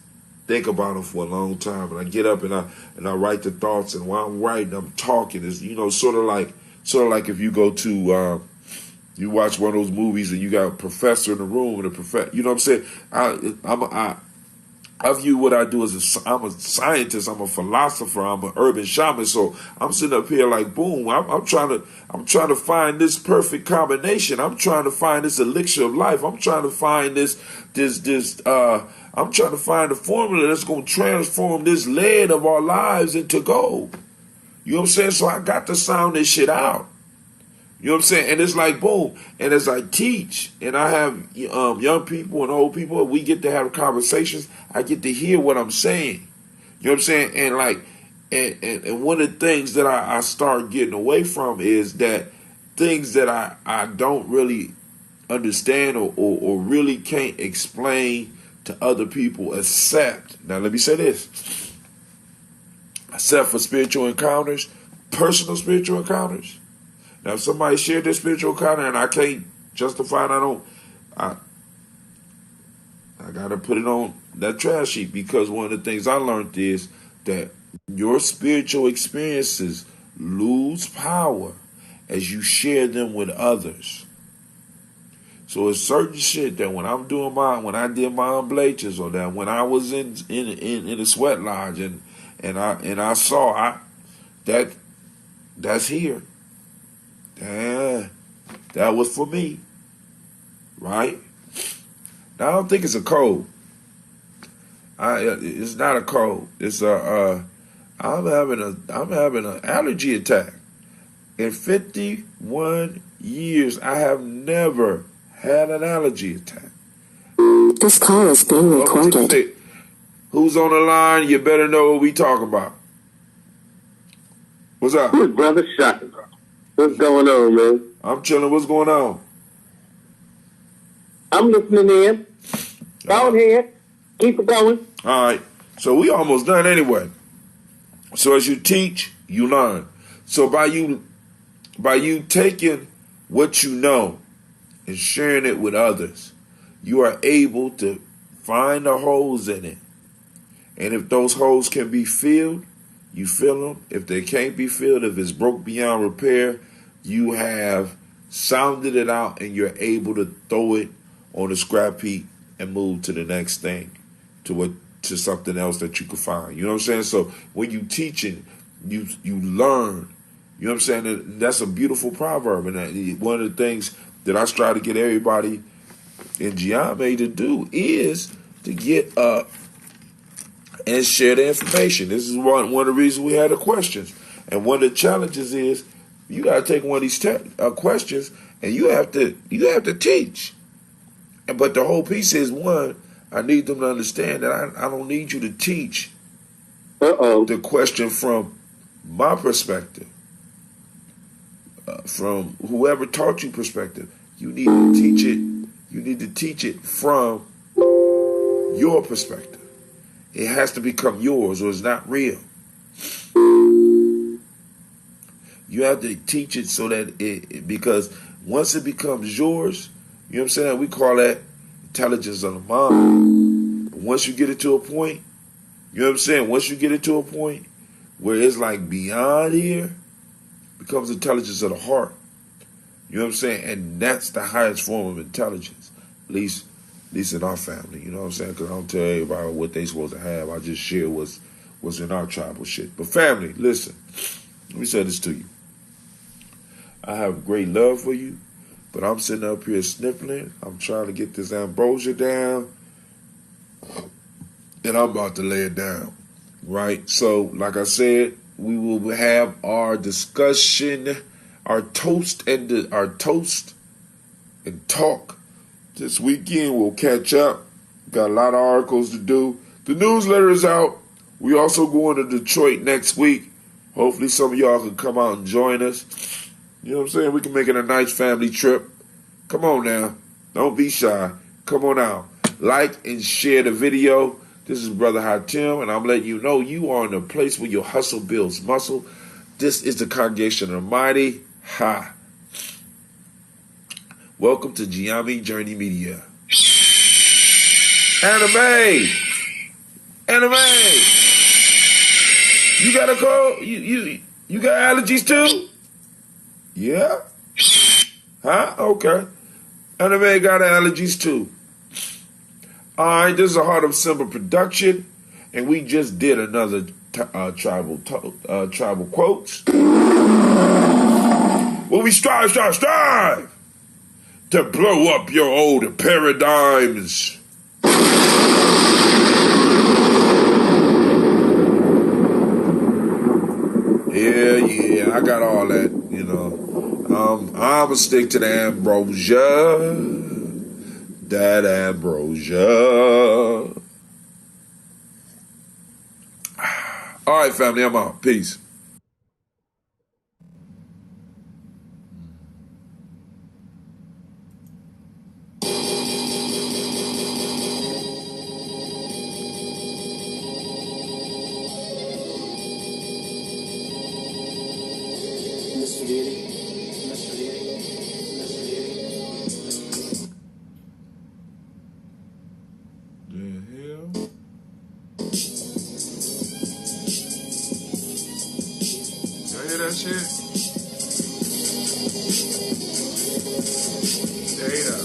think about them for a long time, and I get up and I write the thoughts, and while I'm writing, I'm talking. It's, sort of like if you go to you watch one of those movies and you got a professor in the room and a professor. You know what I'm saying? I view what I do as I'm a scientist, I'm a philosopher, I'm an urban shaman. So I'm sitting up here like, boom, I'm trying to find this perfect combination. I'm trying to find this elixir of life. I'm trying to find I'm trying to find a formula that's going to transform this lead of our lives into gold. You know what I'm saying? So I got to sound this shit out. You know what I'm saying? And it's like, boom. And as I teach and I have young people and old people, we get to have conversations. I get to hear what I'm saying. You know what I'm saying? And like, and one of the things that I start getting away from is that things that I don't really understand or really can't explain to other people, except, now let me say this, except for spiritual encounters, personal spiritual encounters. Now, if somebody shared their spiritual encounter and I can't justify it, I got to put it on that trash sheet, because one of the things I learned is that your spiritual experiences lose power as you share them with others. So it's certain shit that when I did my oblations, or that when I was in the sweat lodge and I saw that's here. That was for me, right? Now I don't think it's a code. It's not a code. It's I'm having an allergy attack. In 51 years, I have never had an allergy attack. This call is being recorded. Who's on the line? You better know what we talking about. What's up? Good, brother. Shaka. What's going on, man? I'm chilling. What's going on? I'm listening in. Go ahead. Keep it going. All right. So we almost done anyway. So as you teach, you learn. So by you taking what you know and sharing it with others, you are able to find the holes in it. And if those holes can be filled, you fill them. If they can't be filled, if it's broke beyond repair, you have sounded it out and you're able to throw it on the scrap heap and move to the next thing, to something else that you can find. You know what I'm saying? So when you teaching, you learn. You know what I'm saying? And that's a beautiful proverb. And one of the things that I strive to get everybody in GNJMedia to do is to get up and share the information. This is one of the reasons we had the questions. And one of the challenges is you got to take one of these questions and you have to teach. But the whole piece is, one, I need them to understand that I don't need you to teach the question from my perspective, from whoever taught you perspective. You need to teach it. You need to teach it from your perspective. It has to become yours, or it's not real. You have to teach it so that because once it becomes yours, you know what I'm saying? We call that intelligence of the mind. Once you get it to a point, you know what I'm saying? Once you get it to a point where it's like beyond here, it becomes intelligence of the heart. You know what I'm saying? And that's the highest form of intelligence, at least in our family. You know what I'm saying? Because I don't tell everybody what they supposed to have. I just share what's in our tribal shit. But family, listen, let me say this to you. I have great love for you, but I'm sitting up here sniffling. I'm trying to get this ambrosia down, and I'm about to lay it down, right? So, like I said, we will have our discussion, our toast and talk this weekend. We'll catch up. Got a lot of articles to do. The newsletter is out. We also going to Detroit next week. Hopefully some of y'all can come out and join us. You know what I'm saying? We can make it a nice family trip. Come on now. Don't be shy. Come on out. Like and share the video. This is Brother Hatim, and I'm letting you know you are in a place where your hustle builds muscle. This is the Congregation of the Mighty. Ha. Welcome to GNJMedia. Anime. You got a cold? You got allergies too? Yeah? Huh? Okay. Anime got allergies too. Alright, this is a Heart of Simba production, and we just did another tribal quotes. Well, we strive to blow up your old paradigms. Yeah, I got all that, you know. I'm gonna stick to the ambrosia. That ambrosia. All right, family, I'm out. Peace. That shit. Data.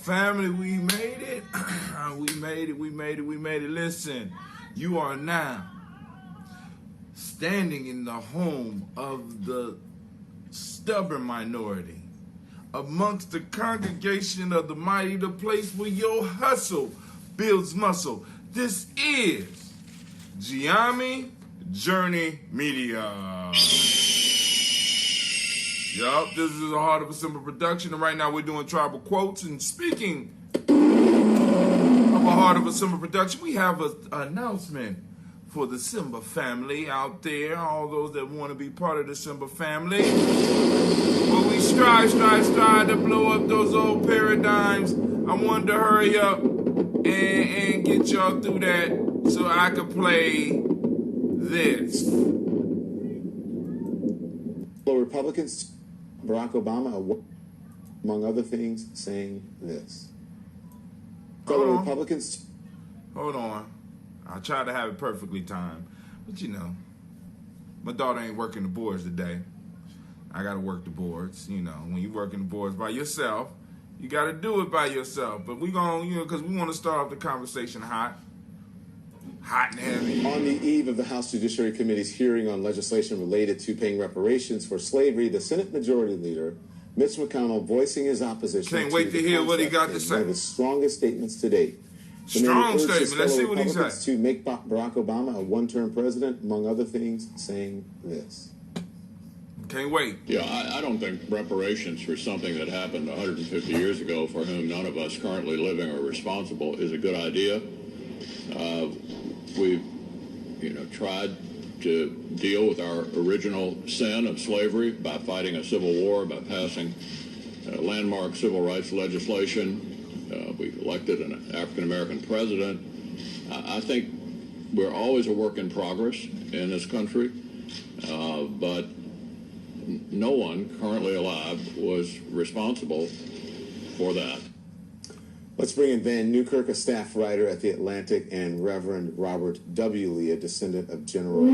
family, we made it. We made it. Listen, you are now standing in the home of the stubborn minority, amongst the congregation of the mighty, the place where your hustle builds muscle. This is GNJMedia. Yup, this is a Heart of a Simple production, and right now we're doing tribal quotes. And speaking of a Heart of a Simple production, we have an announcement for the Simba family out there, all those that want to be part of the Simba family. But we strive to blow up those old paradigms. I wanted to hurry up and get y'all through that so I could play this. Fellow Republicans, Barack Obama, among other things, saying this. Fellow Republicans. Hold on. I tried to have it perfectly timed. But you know, my daughter ain't working the boards today. I got to work the boards. You know, when you working the boards by yourself, you got to do it by yourself. But we going to, you know, because we want to start off the conversation hot and heavy. On the eve of the House Judiciary Committee's hearing on legislation related to paying reparations for slavery, the Senate Majority Leader, Mitch McConnell, voicing his opposition. Can't wait to hear what he got to say. One of his strongest statements to date. Strong statement. Let's see what he said. To make Barack Obama a one-term president, among other things, saying this. Can't wait. Yeah, I don't think reparations for something that happened 150 years ago, for whom none of us currently living are responsible, is a good idea. We've, tried to deal with our original sin of slavery by fighting a civil war, by passing landmark civil rights legislation. We've elected an African-American president. I think we're always a work in progress in this country, but no one currently alive was responsible for that. Let's bring in Van Newkirk, a staff writer at The Atlantic, and Reverend Robert W. Lee, a descendant of General...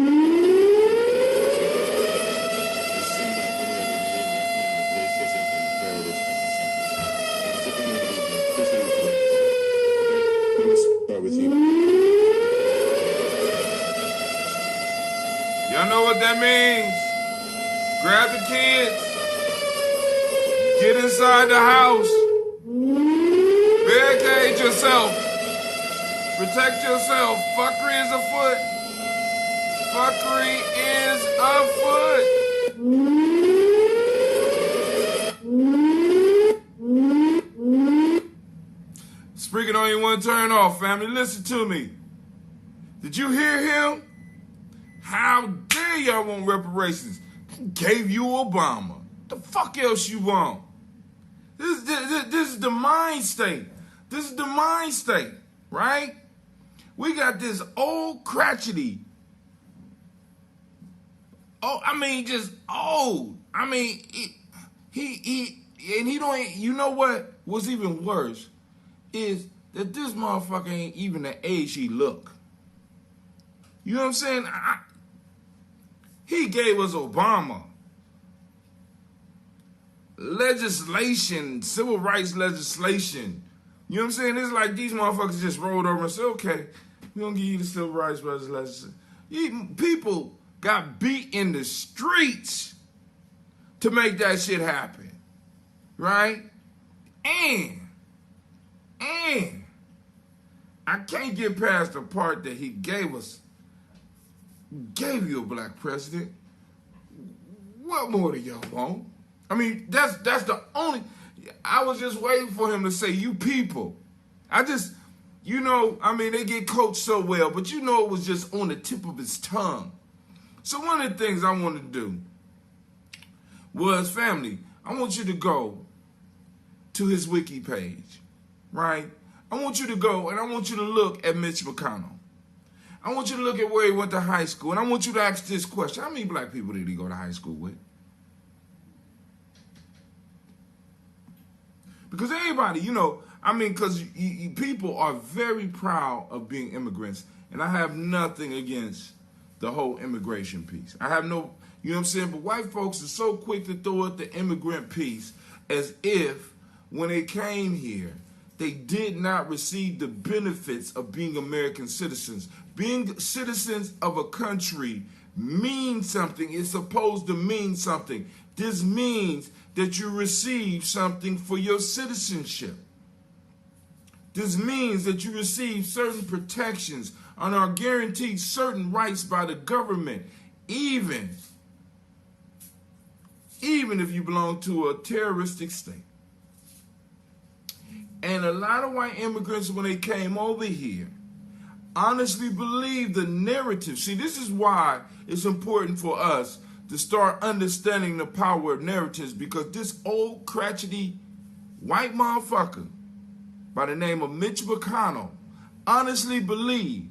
Y'all know what that means. Grab the kids. Get inside the house. Barricade yourself. Protect yourself. Fuckery is afoot. Fuckery is afoot. Speaking on you want to turn off, family. Listen to me. Did you hear him? How dare y'all want reparations? Gave you Obama. The fuck else you want? This is the mind state. This is the mind state, right? We got this old crotchety. Oh, I mean, just old. I mean, he don't. You know what? What's even worse is that this motherfucker ain't even the age he look. You know what I'm saying? He gave us Obama. Legislation, civil rights legislation. You know what I'm saying? It's like these motherfuckers just rolled over and said, okay, we're going to give you the civil rights legislation. People got beat in the streets to make that shit happen. Right? And I can't get past the part that he gave us. Gave you a black president. What more do y'all want? I mean, that's the only. I was just waiting for him to say, you people. They get coached so well, but it was just on the tip of his tongue. So one of the things I wanted to do was, family, I want you to go to his wiki page, right? I want you to go and I want you to look at Mitch McConnell. I want you to look at where he went to high school, and I want you to ask this question. How many black people did he go to high school with? Because everybody, because people are very proud of being immigrants, and I have nothing against the whole immigration piece. I have no, you know what I'm saying? But white folks are so quick to throw out the immigrant piece as if when they came here, they did not receive the benefits of being American citizens. Being citizens of a country means something. It's supposed to mean something. This means that you receive something for your citizenship. This means that you receive certain protections and are guaranteed certain rights by the government, even if you belong to a terroristic state. And a lot of white immigrants, when they came over here, honestly believed the narrative. See, this is why it's important for us to start understanding the power of narratives, because this old crotchety white motherfucker by the name of Mitch McConnell honestly believed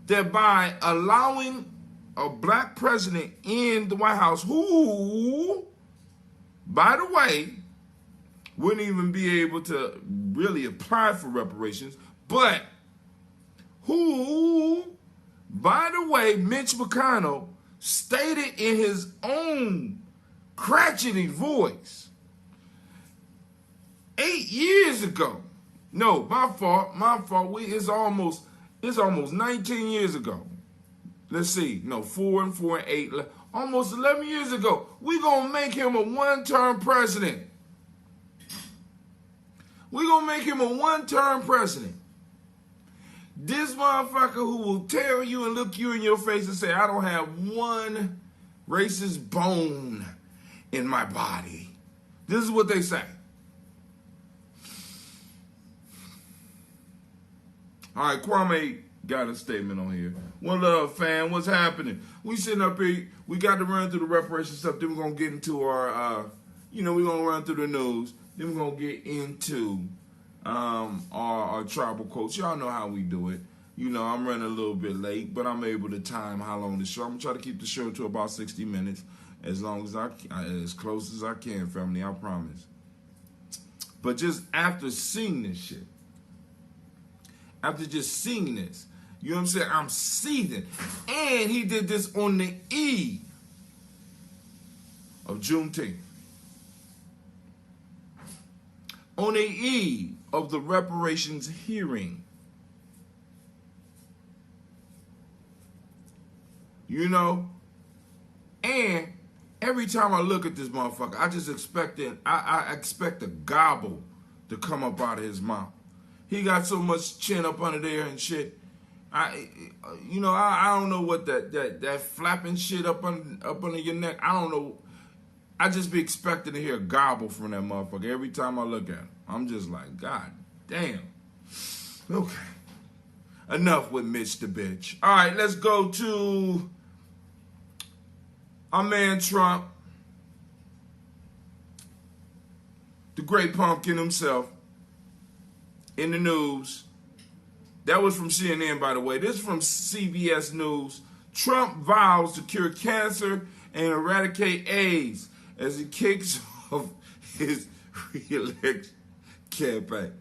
that by allowing a black president in the White House, who, by the way, wouldn't even be able to really apply for reparations, but who, by the way, Mitch McConnell stated in his own crotchety voice 8 years ago. No, my fault. It's almost 19 years ago. Let's see. No, 4 and 4 and 8. Almost 11 years ago. We're going to make him a one-term president. We're going to make him a one-term president. This motherfucker who will tell you and look you in your face and say, I don't have one racist bone in my body. This is what they say. All right, Kwame got a statement on here. One love, fam. What's happening? We sitting up here. We got to run through the reparation stuff. Then we're going to get into our, we're going to run through the news. Then we're going to get into our tribal quotes. Y'all know how we do it. You know, I'm running a little bit late, but I'm able to time how long the show. I'm going to try to keep the show to about 60 minutes, as close as I can, family, I promise. But just after seeing this shit, after just seeing this, you know what I'm saying? I'm seething. And he did this on the eve of Juneteenth. On the eve of the reparations hearing. You know? And every time I look at this motherfucker, I just expect I expect a gobble to come up out of his mouth. He got so much chin up under there and shit. I don't know what that flapping shit up under your neck. I don't know. I just be expecting to hear a gobble from that motherfucker every time I look at him. I'm just like, God damn. Okay. Enough with Mitch the bitch. All right, let's go to our man Trump, the great pumpkin himself, in the news. That was from CNN, by the way. This is from CBS News. Trump vows to cure cancer and eradicate AIDS as he kicks off his re-election campaign.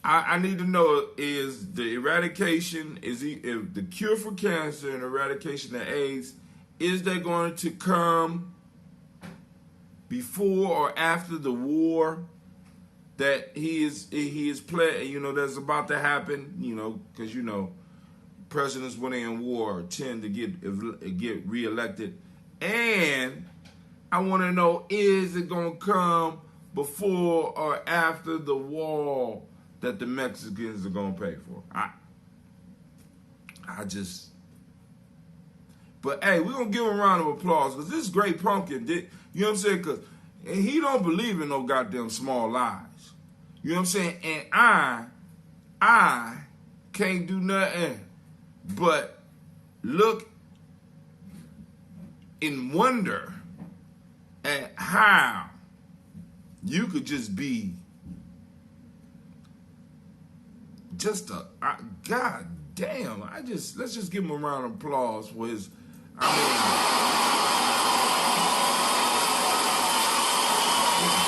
I need to know, is the eradication, if the cure for cancer and eradication of AIDS, is that going to come before or after the war that he is playing, that's about to happen, because presidents when they're in war tend to get reelected. And I want to know, is it going to come before or after the wall that the Mexicans are going to pay for? But hey, we're going to give him a round of applause, because this great pumpkin did, you know what I'm saying? Because he don't believe in no goddamn small lies. You know what I'm saying? And I can't do nothing but look and wonder at how you could just be just God damn. Let's just give him a round of applause for his, his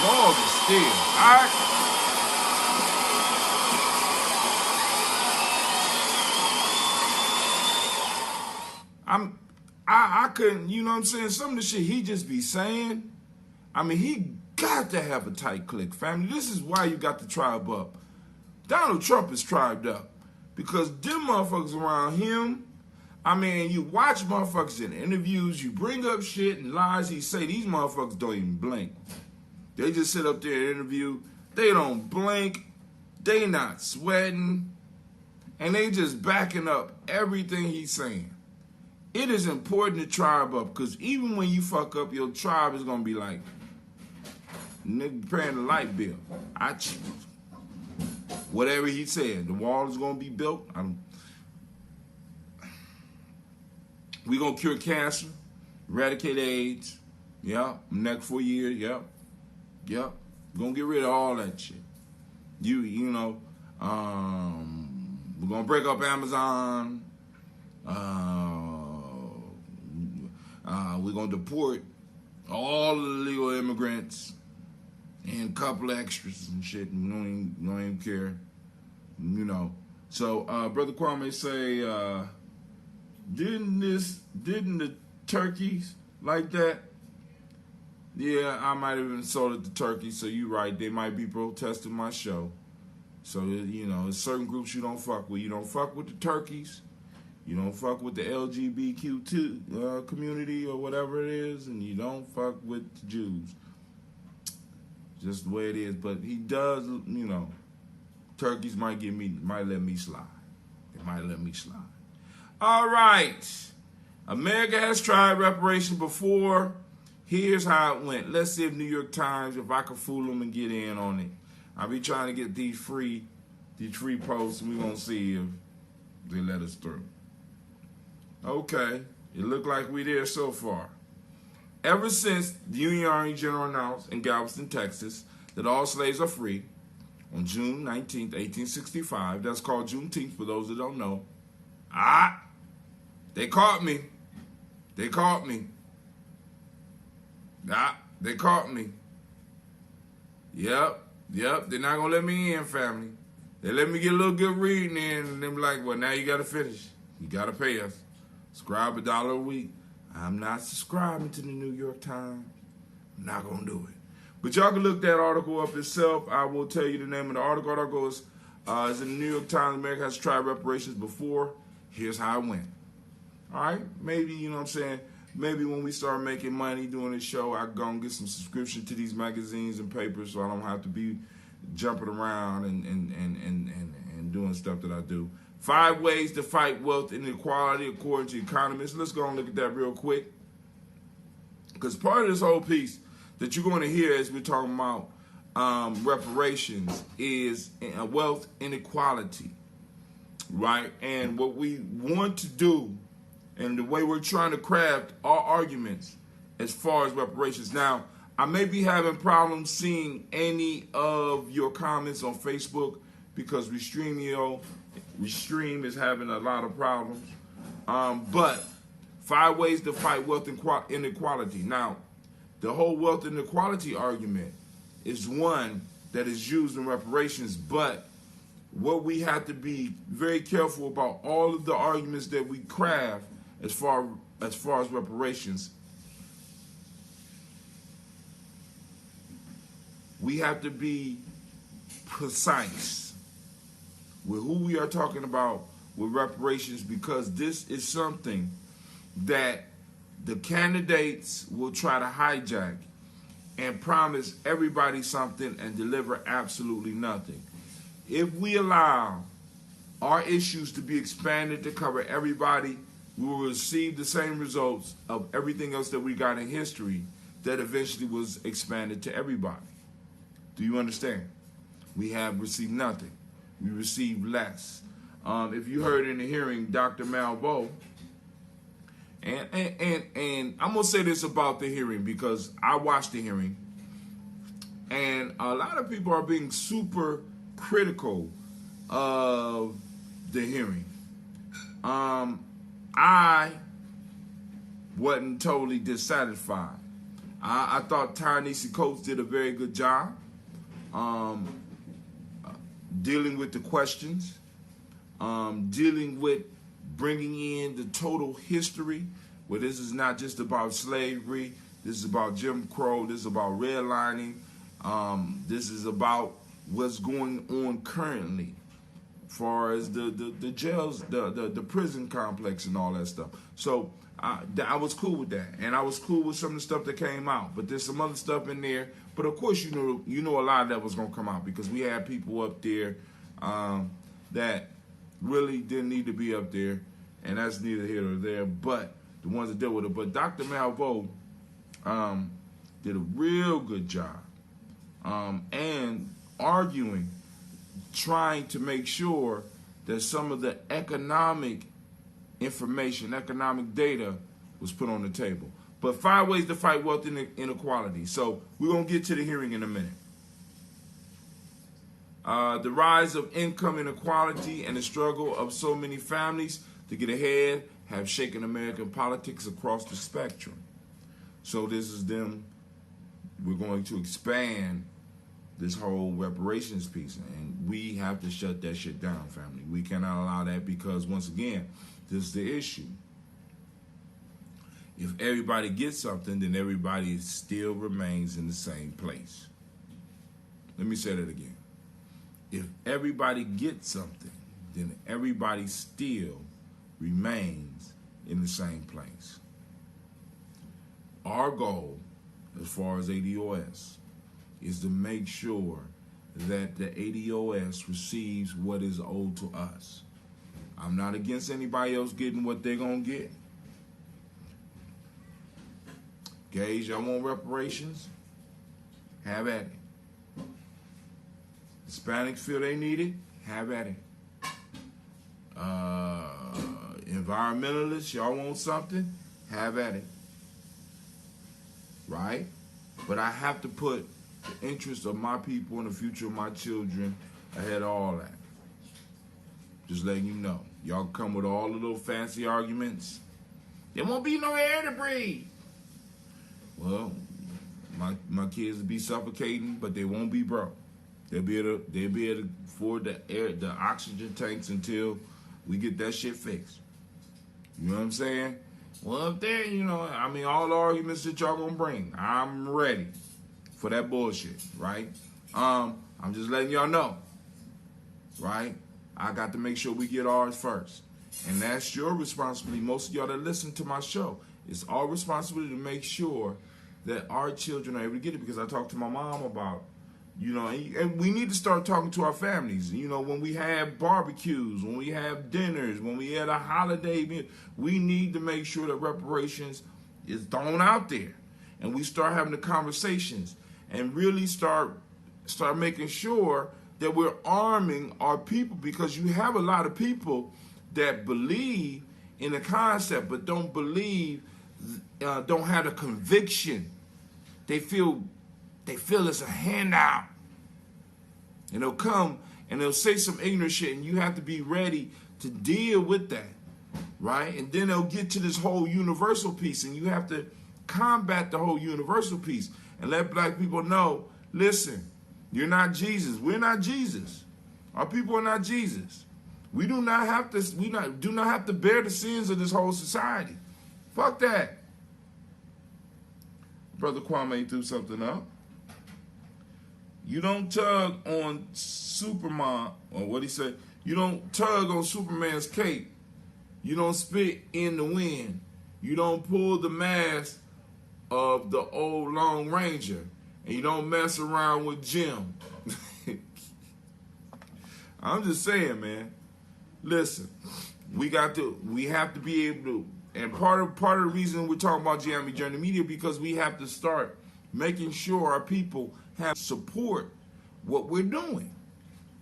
balls are still, all right? I couldn't, you know what I'm saying? Some of the shit he just be saying, he got to have a tight clique, family. This is why you got the tribe up. Donald Trump is tribed up because them motherfuckers around him, I mean, you watch motherfuckers in interviews, you bring up shit and lies he say, these motherfuckers don't even blink. They just sit up there and interview. They don't blink. They not sweating. And they just backing up everything he's saying. It is important to tribe up because even when you fuck up, your tribe is going to be like, nigga paying the light bill. I choose. Whatever he said, the wall is going to be built. We're going to cure cancer, eradicate AIDS. Yep. Next 4 years. Yep. Yep. We're going to get rid of all that shit. You know, we're going to break up Amazon. We're going to deport all the illegal immigrants and a couple extras and shit. And we don't even care. You know. So, Brother Kwame say, didn't the turkeys like that? Yeah, I might have insulted the turkeys, so you're right. They might be protesting my show. So, you know, there's certain groups you don't fuck with. You don't fuck with the turkeys. You don't fuck with the LGBTQ community or whatever it is. And you don't fuck with the Jews. Just the way it is. But he does, you know, turkeys might let me slide. They might let me slide. All right. America has tried reparation before. Here's how it went. Let's see if New York Times, if I can fool them and get in on it. I'll be trying to get these free posts, and we're going to see if they let us through. Okay. It looked like we there so far. Ever since the Union Army General announced in Galveston, Texas, that all slaves are free on June 19th, 1865, that's called Juneteenth for those that don't know. They caught me. They caught me. They caught me. Yep. They're not going to let me in, family. They let me get a little good reading in, and they're like, well, now you got to finish. You got to pay us. Subscribe $1 a week. I'm not subscribing to the New York Times. I'm not going to do it. But y'all can look that article up itself. I will tell you the name of the article. The article is in the New York Times. America has tried reparations before. Here's how it went. All right? Maybe, you know what I'm saying, maybe when we start making money doing this show, I go and get some subscription to these magazines and papers so I don't have to be jumping around and doing stuff that I do. 5 ways to fight wealth inequality according to economists. Let's go and look at that real quick. Because part of this whole piece that you're going to hear as we're talking about reparations is wealth inequality, right? And what we want to do and the way we're trying to craft our arguments as far as reparations. Now, I may be having problems seeing any of your comments on Facebook because Restream is having a lot of problems. But 5 ways to fight wealth inequality. Now, the whole wealth inequality argument is one that is used in reparations, but what we have to be very careful about all of the arguments that we craft as far as reparations, we have to be precise with who we are talking about with reparations, because this is something that the candidates will try to hijack and promise everybody something and deliver absolutely nothing. If we allow our issues to be expanded to cover everybody, we will receive the same results of everything else that we got in history that eventually was expanded to everybody. Do you understand? We have received nothing. We received less. If you heard in the hearing, Dr. Malvo, and I'm going to say this about the hearing because I watched the hearing, and a lot of people are being super critical of the hearing. I wasn't totally dissatisfied. I thought Ta-Nehisi Coates did a very good job dealing with the questions, dealing with bringing in the total history, where this is not just about slavery, this is about Jim Crow, this is about redlining, This is about what's going on currently, as far as the jails, the prison complex and all that stuff. So I was cool with that, and I was cool with some of the stuff that came out. But there's some other stuff in there. But of course, you know a lot of that was gonna come out because we had people up there that really didn't need to be up there, and that's neither here nor there. But the ones that deal with it. But Dr. Malveaux did a real good job and arguing, trying to make sure that some of the economic information, economic data was put on the table. But 5 ways to fight wealth inequality. So we're going to get to the hearing in a minute. The rise of income inequality and the struggle of so many families to get ahead have shaken American politics across the spectrum. So this is them. We're going to expand this whole reparations piece, and we have to shut that shit down, family. We cannot allow that because, once again, this is the issue. If everybody gets something, then everybody still remains in the same place. Let me say that again. If everybody gets something, then everybody still remains in the same place. Our goal, as far as ADOS, is to make sure that the ADOS receives what is owed to us. I'm not against anybody else getting what they're going to get. Gage, y'all want reparations? Have at it. Hispanics feel they need it? Have at it. Environmentalists, y'all want something? Have at it. Right? But I have to put the interest of my people and the future of my children ahead of all that. Just letting you know. Y'all come with all the little fancy arguments. There won't be no air to breathe. Well, my kids will be suffocating, but they won't be broke. They'll be able to afford the oxygen tanks until we get that shit fixed. You know what I'm saying? Well, up there, all the arguments that y'all gonna bring, I'm ready for that bullshit, right? I'm just letting y'all know, right? I got to make sure we get ours first. And that's your responsibility. Most of y'all that listen to my show, it's our responsibility to make sure that our children are able to get it, because I talked to my mom about, and we need to start talking to our families. When we have barbecues, when we have dinners, when we had a holiday, we need to make sure that reparations is thrown out there. And we start having the conversations and really start making sure that we're arming our people, because you have a lot of people that believe in the concept but don't have the conviction. They feel it's a handout. And they'll come and they'll say some ignorant shit, and you have to be ready to deal with that, right? And then they'll get to this whole universal piece, and you have to combat the whole universal piece and let black people know, listen, you're not Jesus. We're not Jesus. Our people are not Jesus. We do not have to bear the sins of this whole society. Fuck that. Brother Kwame threw something up. You don't tug on Superman, or what he said, you don't tug on Superman's cape. You don't spit in the wind. You don't pull the mask of the old Lone Ranger. And you don't mess around with Jim. I'm just saying, man. Listen, we have to be able to, and part of the reason we're talking about GNJMedia, because we have to start making sure our people have support what we're doing,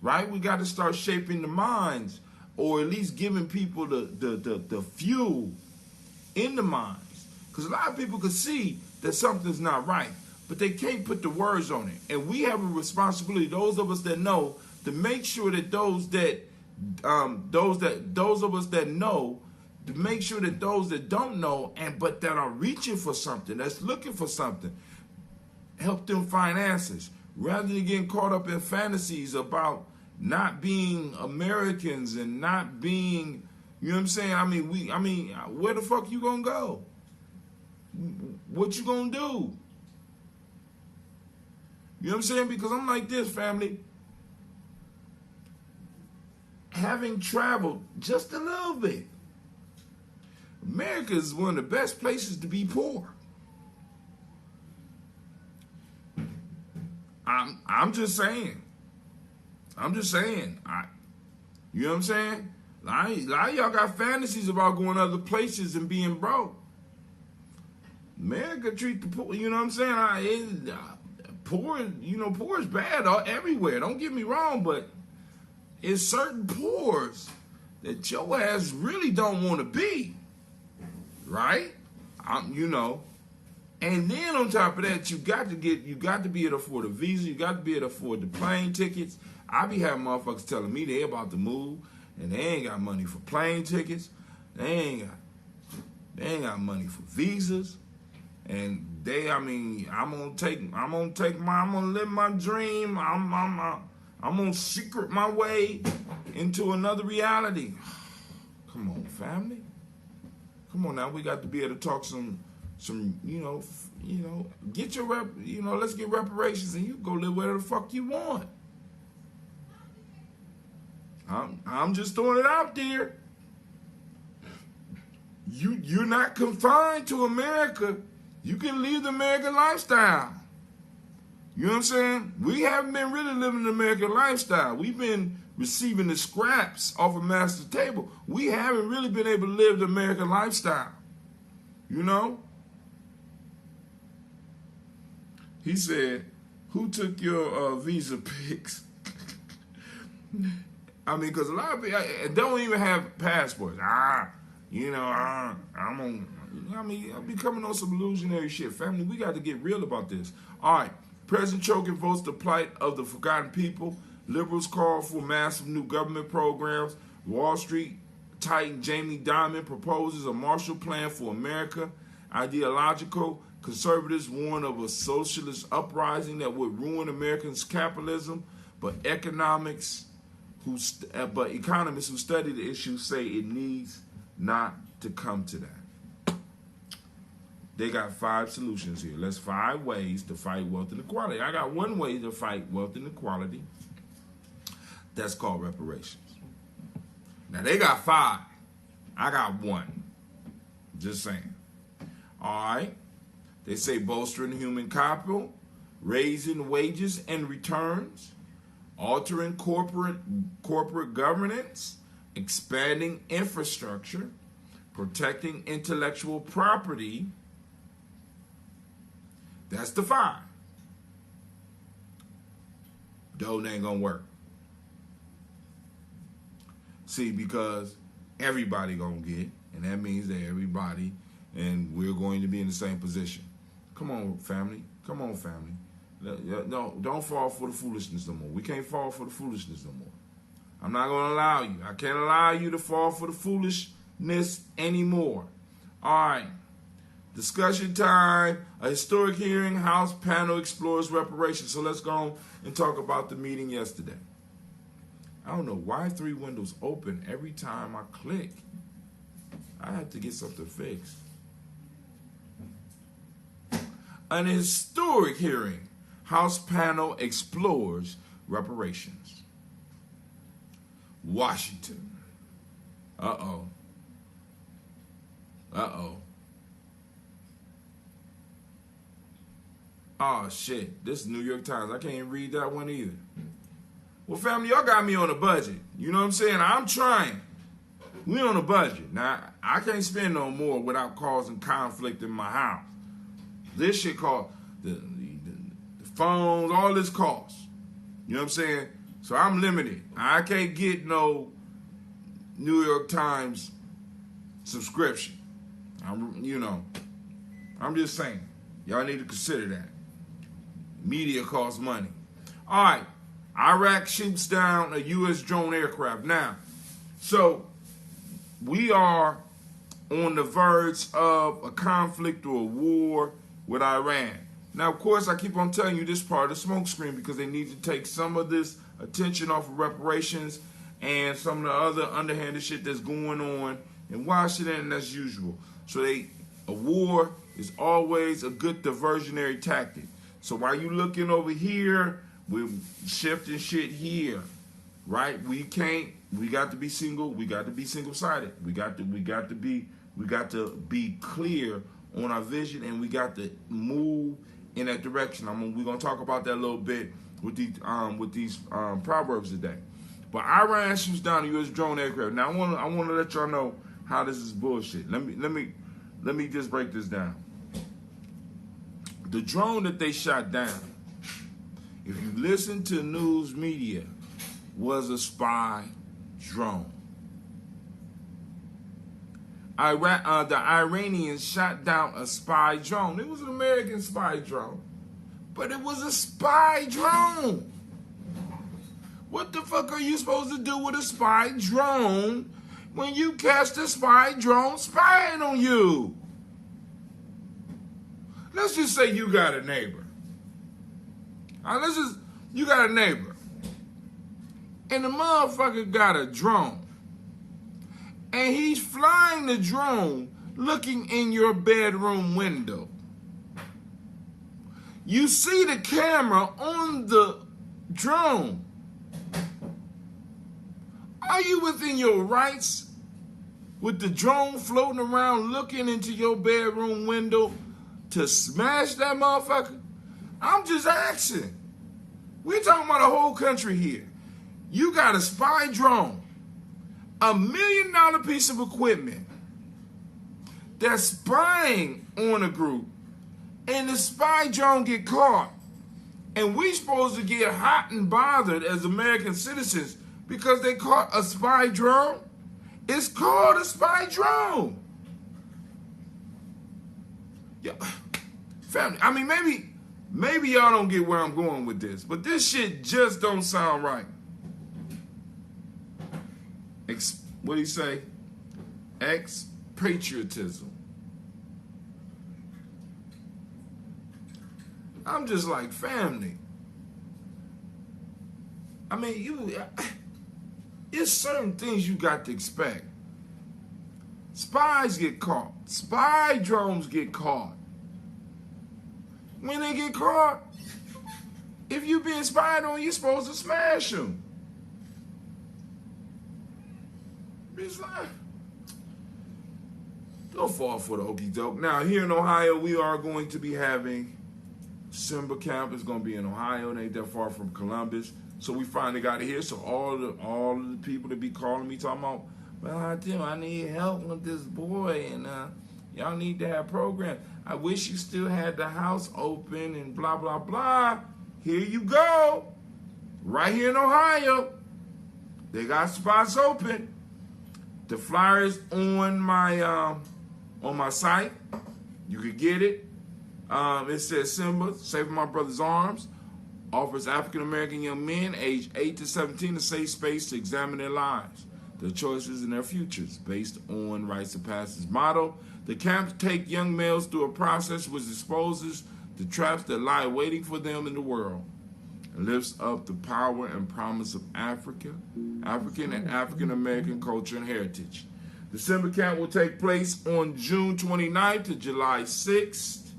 right? We got to start shaping the minds, or at least giving people the fuel in the minds, because a lot of people can see that something's not right, but they can't put the words on it. And we have a responsibility, those of us that know, to make sure that those of us that know, to make sure that those that don't know but that are reaching for something, that's looking for something, help them find answers, rather than getting caught up in fantasies about not being Americans and not being, you know what I'm saying? Where the fuck you gonna go? What you gonna do? You know what I'm saying? Because I'm like this, family. Having traveled just a little bit, America is one of the best places to be poor. I'm just saying. You know what I'm saying? A lot of y'all got fantasies about going other places and being broke. America treat the poor, you know what I'm saying? Poor is bad everywhere. Don't get me wrong, but it's certain poors that your ass really don't want to be, right? And then on top of that, you got to be able to afford a visa. You got to be able to afford the plane tickets. I be having motherfuckers telling me they about to move and they ain't got money for plane tickets. They ain't got money for visas. And I'm gonna live my dream. I'm gonna secret my way into another reality. Come on, family. Come on now, we got to be able to talk some, get your let's get reparations and you go live wherever the fuck you want. I'm just throwing it out there. You're not confined to America. You can live the American lifestyle. You know what I'm saying? We haven't been really living the American lifestyle. We've been receiving the scraps off a master table. We haven't really been able to live the American lifestyle. You know? He said, who took your visa pics? Because a lot of people don't even have passports. I'll be coming on some illusionary shit. Family, we got to get real about this. All right. President Chokin votes the plight of the forgotten people. Liberals call for massive new government programs. Wall Street titan Jamie Dimon proposes a Marshall Plan for America. Ideological conservatives warn of a socialist uprising that would ruin Americans' capitalism, but economists who study the issue say it needs not to come to that. They got 5 solutions here. Let's 5 ways to fight wealth inequality. I got one way to fight wealth inequality. That's called reparations. Now, they got 5. I got 1. Just saying. All right. They say bolstering human capital, raising wages and returns, altering corporate governance, expanding infrastructure, protecting intellectual property. That's the 5. Doe ain't gonna work. See, because everybody gonna get, and that means that everybody, and we're going to be in the same position. Come on, family. Come on, family. No, don't fall for the foolishness no more. We can't fall for the foolishness no more. I'm not gonna allow you. I can't allow you to fall for the foolishness anymore. All right. Discussion time. A historic hearing. House panel explores reparations. So let's go and talk about the meeting yesterday. I don't know why 3 windows open every time I click. I have to get something fixed. An historic hearing. House panel explores reparations. Washington. Uh-oh. Oh, shit. This is New York Times. I can't even read that one either. Well, family, y'all got me on a budget. You know what I'm saying? I'm trying. We on a budget. Now, I can't spend no more without causing conflict in my house. This shit cost the phones, all this costs. You know what I'm saying? So I'm limited. I can't get no New York Times subscription. I'm just saying. Y'all need to consider that. Media costs money. All right. Iraq shoots down a U.S. drone aircraft. Now, so we are on the verge of a conflict or a war with Iran. Now, of course, I keep on telling you this part of the smoke screen because they need to take some of this attention off of reparations and some of the other underhanded shit that's going on in Washington as usual. So a war is always a good diversionary tactic. So while you looking over here, we're shifting shit here, right? We got to be single. We got to be single-sided. We got to be clear on our vision, and we got to move in that direction. We're gonna talk about that a little bit with these proverbs today. But Iran shoots down a U.S. drone aircraft. Now I want to let y'all know how this is bullshit. Let me just break this down. The drone that they shot down, if you listen to news media, was a spy drone. The Iranians shot down a spy drone. It was an American spy drone, but it was a spy drone. What the fuck are you supposed to do with a spy drone when you catch the spy drone spying on you? Let's just say you got a neighbor. You got a neighbor, and the motherfucker got a drone. And he's flying the drone looking in your bedroom window. You see the camera on the drone. Are you within your rights with the drone floating around looking into your bedroom window to smash that motherfucker? I'm just asking. We're talking about a whole country here. You got a spy drone. $1 million piece of equipment that's spying on a group, and the spy drone get caught, and we supposed to get hot and bothered as American citizens because they caught a spy drone? It's called a spy drone. Yeah, family. I mean, maybe y'all don't get where I'm going with this, but this shit just don't sound right. What do you say? Expatriatism. I'm just like, family. I mean, it's certain things you got to expect. Spies get caught. Spy drones get caught. When they get caught, if you being spied on, you're supposed to smash them. It's like, don't fall for the okie doke. Now, here in Ohio, we are going to be having Simba Camp. It's going to be in Ohio. It ain't that far from Columbus. So we finally got it here. So all of the people that be calling me talking about, well, Tim, I need help with this boy, and y'all need to have programs. I wish you still had the house open and blah, blah, blah. Here you go. Right here in Ohio, they got spots open. The flyer is on my site. You could get it. It says Simba, Saving My Brother's Arms, offers African American young men aged 8 to 17 a safe space to examine their lives, their choices, and their futures based on Rites of Passage motto. The camps take young males through a process which exposes the traps that lie waiting for them in the world, and lifts up the power and promise of African and African American culture and heritage. The Simba Camp will take place on June 29th to July 6th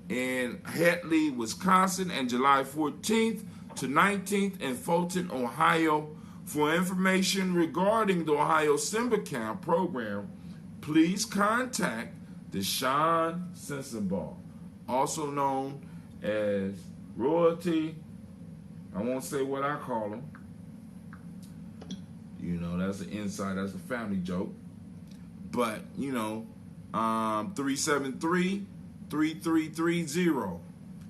in Hatley, Wisconsin, and July 14th to 19th in Fulton, Ohio. For information regarding the Ohio Simba Camp program, please contact Deshaun Sensenbaugh, also known as Royalty. I won't say what I call him. You know, that's an inside, that's a family joke. But, 373-3330.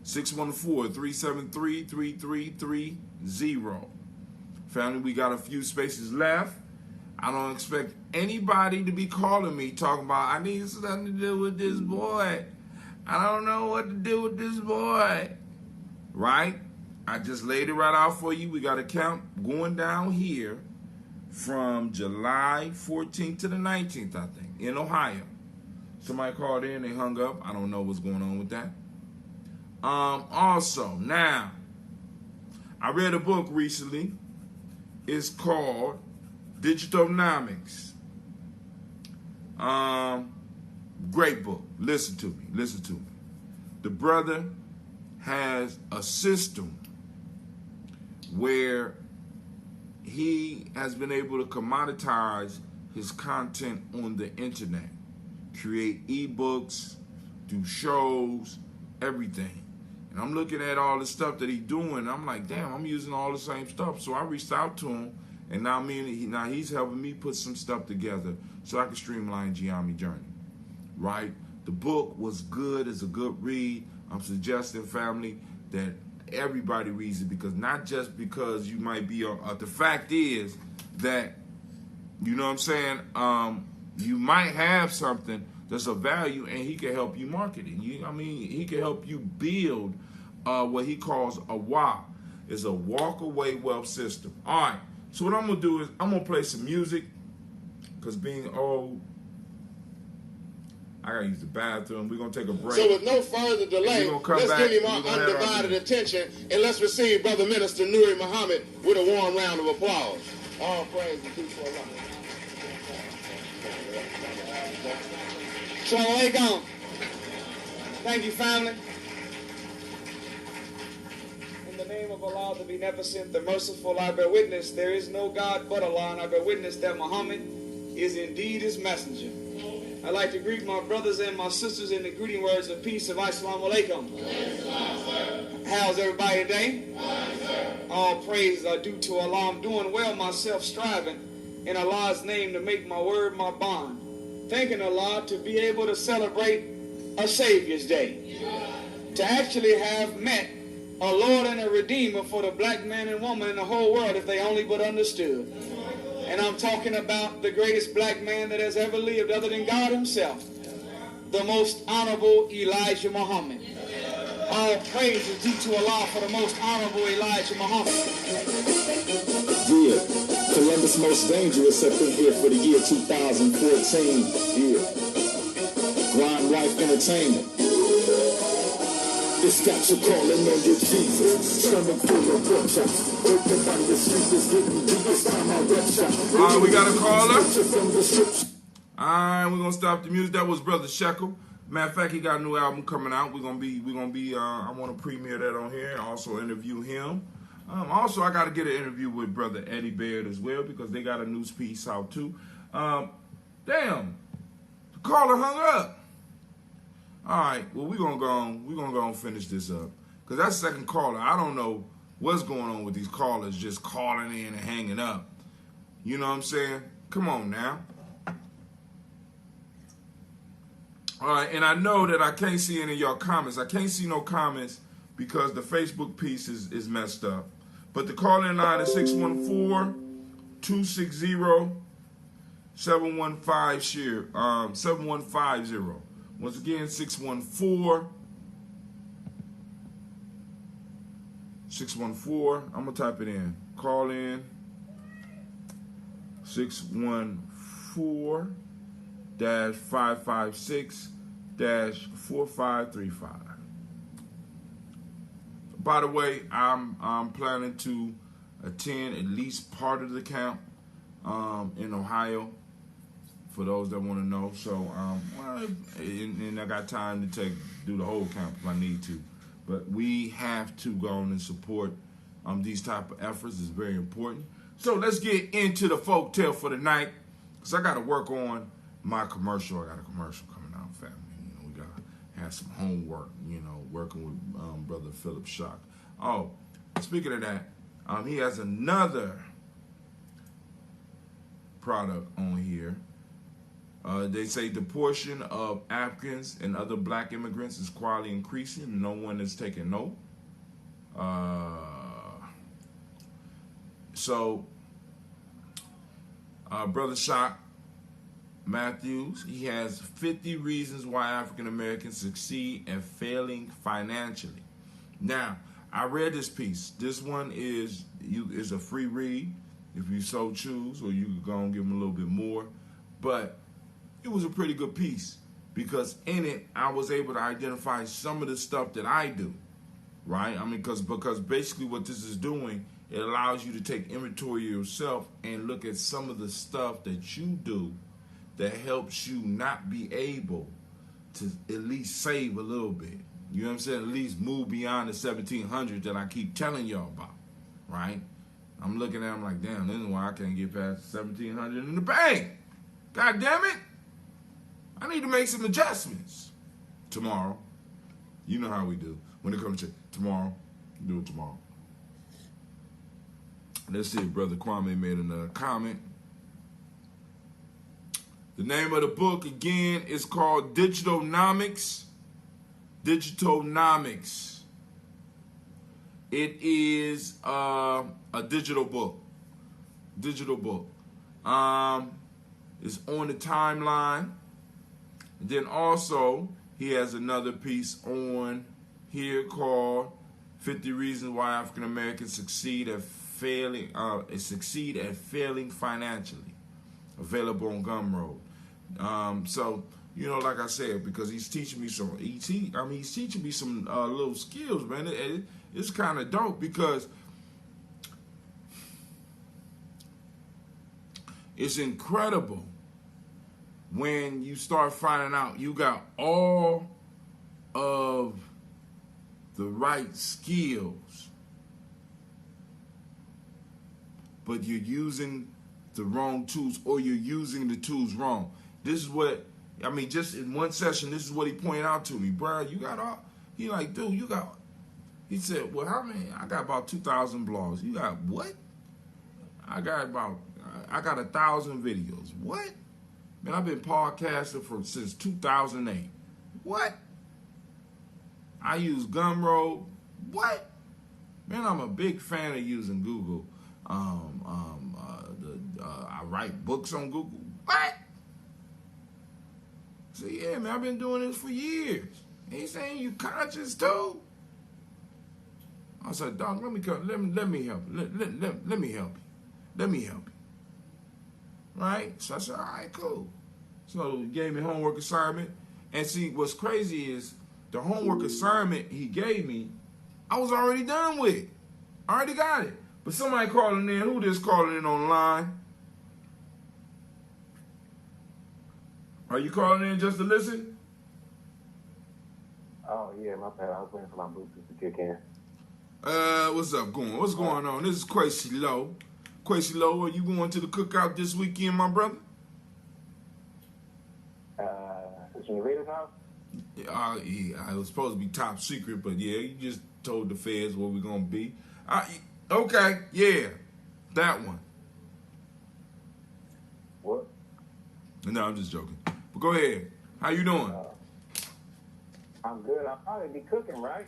614-373-3330. Family, we got a few spaces left. I don't expect anybody to be calling me talking about, I need something to do with this boy. I don't know what to do with this boy. Right? I just laid it right out for you. We got a count going down here from July 14th to the 19th, I think, in Ohio. Somebody called in, they hung up. I don't know what's going on with that. Also, now, I read a book recently. It's called Digitonomics. Great book. Listen to me. The brother has a system where he has been able to commoditize his content on the internet, create ebooks, do shows, everything. And I'm looking at all the stuff that he's doing, and I'm like, damn, I'm using all the same stuff. So I reached out to him, and now he's helping me put some stuff together so I can streamline GNJMedia journey. Right? The book was good. It's a good read. I'm suggesting, family, that everybody reads it, because not just because you might be the fact is that, you know what I'm saying, you might have something that's of value, and he can help you market it. He can help you build what he calls a WA. It's a walk-away wealth system. All right, so what I'm going to do is I'm going to play some music, because being old, I got to use the bathroom. We're going to take a break. So with no further delay, let's give him our undivided attention, and let's receive Brother Minister Nuri Muhammad with a warm round of applause. All praise and peace for Allah. Assalamu alaikum. Thank you, family. In the name of Allah, the Beneficent, the Merciful, I bear witness there is no God but Allah, and I bear witness that Muhammad is indeed his messenger. I'd like to greet my brothers and my sisters in the greeting words of peace of Assalamu alaikum. How's everybody today? All praise are due to Allah. I'm doing well myself, striving in Allah's name to make my word my bond. Thanking Allah to be able to celebrate a Savior's Day. To actually have met a Lord and a Redeemer for the black man and woman in the whole world, if they only but understood. And I'm talking about the greatest black man that has ever lived other than God himself, the most honorable Elijah Muhammad. All praise is due to Allah for the most honorable Elijah Muhammad. Yeah, Columbus most dangerous up in here for the year 2014. Yeah, Grind Life Entertainment. This got you calling on your Jesus. Stomach full of butcher. Open on the street is getting deep. This time I rupture. All right, we got a caller. All right, we're gonna stop the music. That was Brother Shekel. Matter of fact, he got a new album coming out. We're gonna be. I want to premiere that on here and also interview him. Also, I got to get an interview with Brother Eddie Baird as well, because they got a news piece out too. Damn, the caller hung up. All right, well, we're gonna go and finish this up, because that's the second caller. I don't know what's going on with these callers just calling in and hanging up. You know what I'm saying? Come on now. All right, and I know that I can't see any of y'all comments. I can't see no comments because the Facebook piece is messed up. But the call-in line is 614-260-7150 share 7150. Once again, 614. I'm gonna type it in. Call in 614-556-4535. By the way, I'm planning to attend at least part of the camp in Ohio, for those that want to know. So, and I got time to do the whole camp if I need to. But we have to go on and support these type of efforts. It's very important. So let's get into the folk tale for the night, because I got to work on my commercial. I got a commercial coming out, family. We got to have some homework, working with Brother Philip Shock. Oh, speaking of that, he has another product on here. They say the portion of Africans and other black immigrants is quietly increasing. No one is taking note. Brother Shock Matthews, he has 50 reasons why African Americans succeed and failing financially. Now, I read this piece. This one is a free read if you so choose, or you could go and give them a little bit more. But it was a pretty good piece, because in it I was able to identify some of the stuff that I do, right? Because basically what this is doing, it allows you to take inventory of yourself and look at some of the stuff that you do that helps you not be able to at least save a little bit. You know what I'm saying? At least move beyond the 1700s that I keep telling y'all about, right? I'm looking at them like, damn, this is why I can't get past 1700 in the bank. God damn it. I need to make some adjustments tomorrow. You know how we do. When it comes to tomorrow, do it tomorrow. Let's see if Brother Kwame made another comment. The name of the book, again, is called Digitonomics. Digitonomics. It is a digital book. Digital book. It's on the timeline. And then also, he has another piece on here called 50 Reasons Why African Americans succeed at failing financially. Available on Gumroad. So, you know, like I said, because he's teaching me some, he's teaching me some little skills, man. It's kind of dope because it's incredible when you start finding out you got all of the right skills, but you're using the wrong tools, or you're using the tools wrong. This is what, I mean, just in one session, this is what he pointed out to me. Bro, you got all, he like, dude, you got, he said, well, how many? I got about 2,000 blogs. You got what? I got 1,000 videos. What? Man, I've been podcasting since 2008. What? I use Gumroad. What? Man, I'm a big fan of using Google. I write books on Google. What? So yeah, man, I've been doing this for years. And he's saying you conscious too. I said, dog, let me help you. Let me help you. Let me help you. Right? So I said, all right, cool. So he gave me homework assignment. And see, what's crazy is the homework assignment he gave me, I was already done with. I already got it. But somebody calling in, who just calling in online? Are you calling in just to listen? Oh, yeah, my bad. I was waiting for my Bluetooth to kick in. What's up, going? What's going on? This is Quasi Low. Quasi Low, are you going to the cookout this weekend, my brother? Is your lady's house? Yeah, it was supposed to be top secret, but yeah, you just told the feds where we're going to be. Okay, yeah, that one. What? No, I'm just joking. But go ahead. How you doing? I'm good. I'll probably be cooking, right?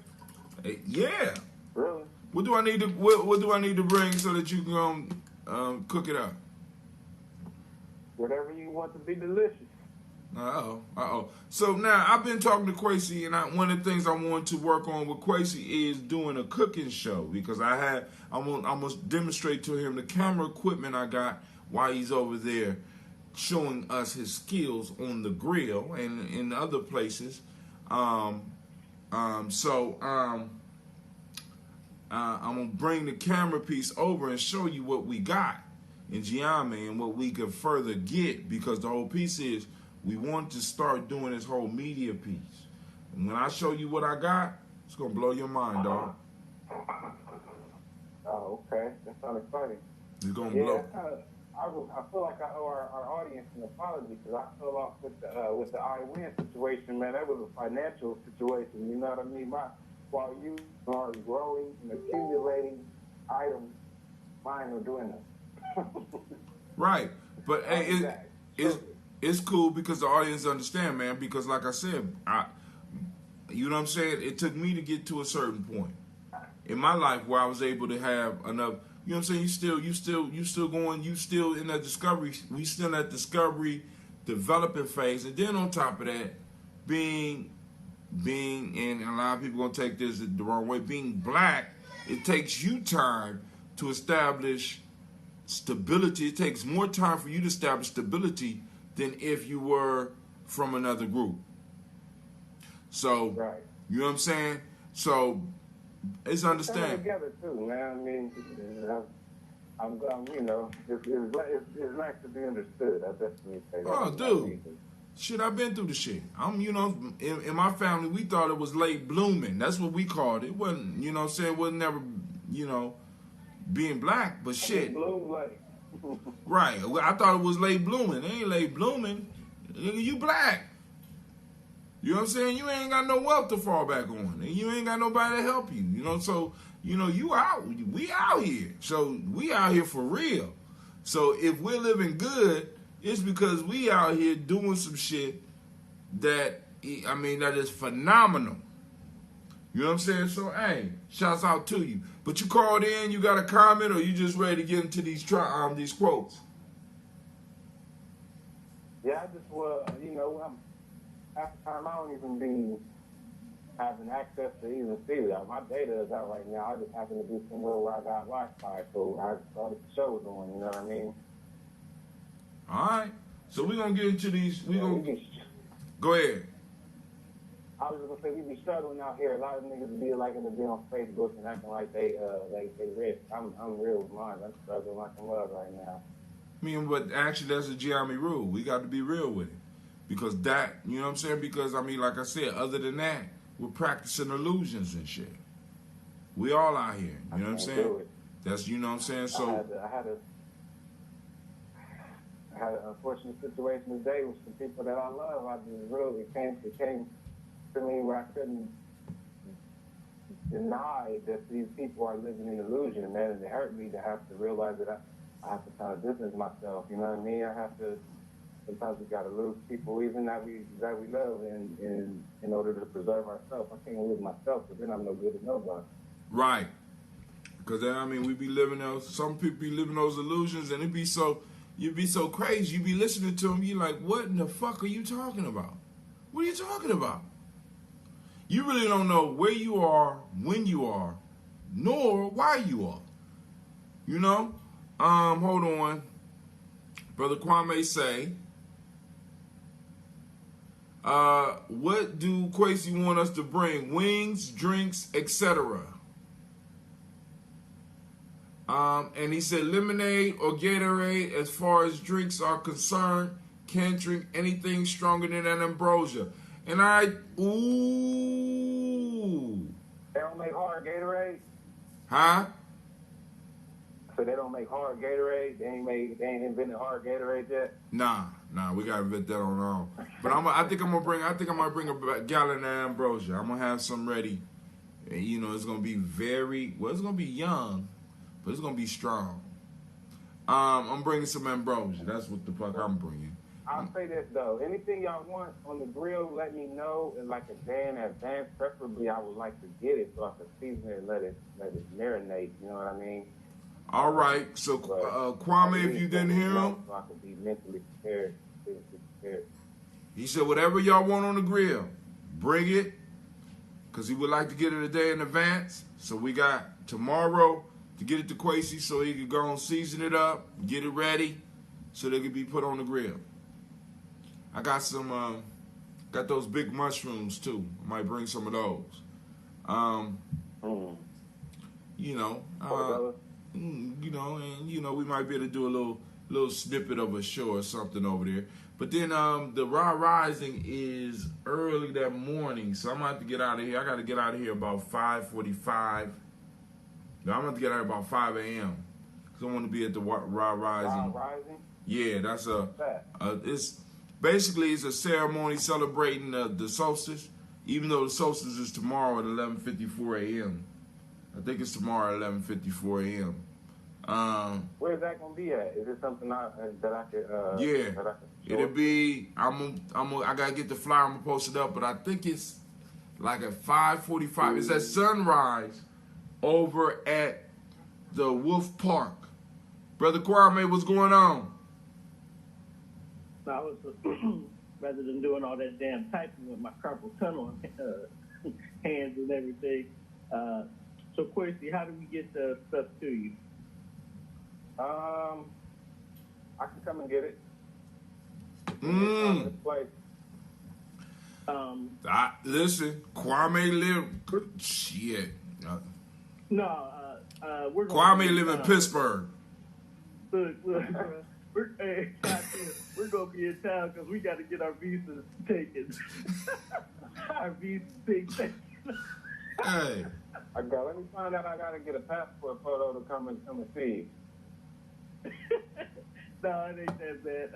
Hey, yeah. Really? What do I need to What do I need to bring so that you can cook it up? Whatever you want to be delicious. So now I've been talking to Quasi, and one of the things I want to work on with Quasi is doing a cooking show, because I'm gonna demonstrate to him the camera equipment I got while he's over there showing us his skills on the grill and in other places. I'm gonna bring the camera piece over and show you what we got in GNJMedia and what we can further get, because the whole piece is we want to start doing this whole media piece. And when I show you what I got, it's gonna blow your mind, dog. Oh, okay. That sounds exciting. It's gonna blow. I feel like I owe our audience an apology, because I fell off with the I-Win situation, man. That was a financial situation, you know what I mean? While you are growing and accumulating items, mine are doing it. Right. But hey, it's cool because the audience understand, man, because like I said, you know what I'm saying? It took me to get to a certain point in my life where I was able to have enough. You know what I'm saying? You still in that discovery. We still in that discovery, developing phase, and then on top of that, being, and a lot of people gonna take this the wrong way. Being black, it takes you time to establish stability. It takes more time for you to establish stability than if you were from another group. So, right. You know what I'm saying? So. It's understandable. Together too, man. I mean, I'm you know, it's nice to be understood. I definitely say that. Oh, dude. Shit, I've been through the shit. I'm, you know, in my family, we thought it was late blooming. That's what we called it. It wasn't, you know what I'm saying, it wasn't never, you know, being black, but shit. Right. I thought it was late blooming. It ain't late blooming. You black. You know what I'm saying? You ain't got no wealth to fall back on. And you ain't got nobody to help you. You know, so, you know, you out. We out here. So we out here for real. So if we're living good, it's because we out here doing some shit that, I mean, that is phenomenal. You know what I'm saying? So, hey, shouts out to you. But you called in, you got a comment, or you just ready to get into these quotes? Yeah, I just, you know, half the time I don't even be having access to even see that. My data is out right now. I just happen to be somewhere where I got Wi-Fi, so I started the show going, you know what I mean? All right. So we're going to get into these. Go ahead. I was just going to say, we be struggling out here. A lot of niggas be liking to be on Facebook and acting like they rich. I'm real with mine. I'm struggling like a mug right now. I mean, but actually, that's a Gianni rule. We got to be real with it. Because that, you know what I'm saying? Because, I mean, like I said, other than that, we're practicing illusions and shit. We all out here. You know what I'm saying? That's, you know what I'm saying? So I had an unfortunate situation today with some people that I love. I just really came to me where I couldn't deny that these people are living in illusion, man, and it hurt me to have to realize that I have to kind of distance myself. You know what I mean? I have to. Sometimes we gotta lose people, even that we love, in order to preserve ourselves. I can't lose myself, but then I'm no good to nobody. Right. Because I mean, we be living those. Some people be living those illusions, and you'd be so crazy. You be listening to them, you like, what in the fuck are you talking about? What are you talking about? You really don't know where you are, when you are, nor why you are. You know? Hold on. Brother Kwame say, what do Kwesi want us to bring? Wings, drinks, etc. And he said lemonade or Gatorade, as far as drinks are concerned, can't drink anything stronger than an ambrosia. And They don't make hard Gatorade? Huh? So they don't make hard Gatorade? They ain't invented hard Gatorade yet? Nah, we gotta invent that on our own. But I think I might bring a gallon of ambrosia. I'm gonna have some ready. And you know, it's gonna be it's gonna be young, but it's gonna be strong. I'm bringing some ambrosia. That's what the fuck I'm bringing. I'll say this though, anything y'all want on the grill, let me know in like a day in advance. Preferably, I would like to get it so I can season it and let it marinate. You know what I mean? All right. So Kwame, if you didn't hear him, so I can be mentally prepared. He said whatever y'all want on the grill, bring it, because he would like to get it a day in advance. So we got tomorrow to get it to Kwesi so he could go and season it up, get it ready, so they could be put on the grill. I got some, got those big mushrooms too. I might bring some of those. You know, and we might be able to do a little snippet of a show or something over there. But then the Raw Rising is early that morning, so I'm gonna have to get out of here. I gotta get out of here about 5:45. No, I'm gonna have to get out about 5 a.m. because I want to be at the Raw Rising. Raw Rising? Yeah, that's it's a ceremony celebrating the solstice, even though the solstice is tomorrow at 11:54 a.m. I think it's tomorrow at 11:54 a.m. Where's that gonna be at? Is it something that I could? Yeah, that I could it'll be. I gotta get the flyer. I'm gonna post it up, but I think it's like at 5:45. It's at sunrise over at the Wolf Park. Brother Kwame, what's going on? I was rather than doing all that damn typing with my carpal tunnel hands and everything. So, Kwesi, how do we get the stuff to you? I can come and get it. Listen, Kwame live. Shit. We're Kwame live in Pittsburgh. Look, we're we're gonna be in town because we got to get our visas taken. Our visas taken. Hey. Let me find out. I gotta get a passport photo to come and see. No, it ain't that bad.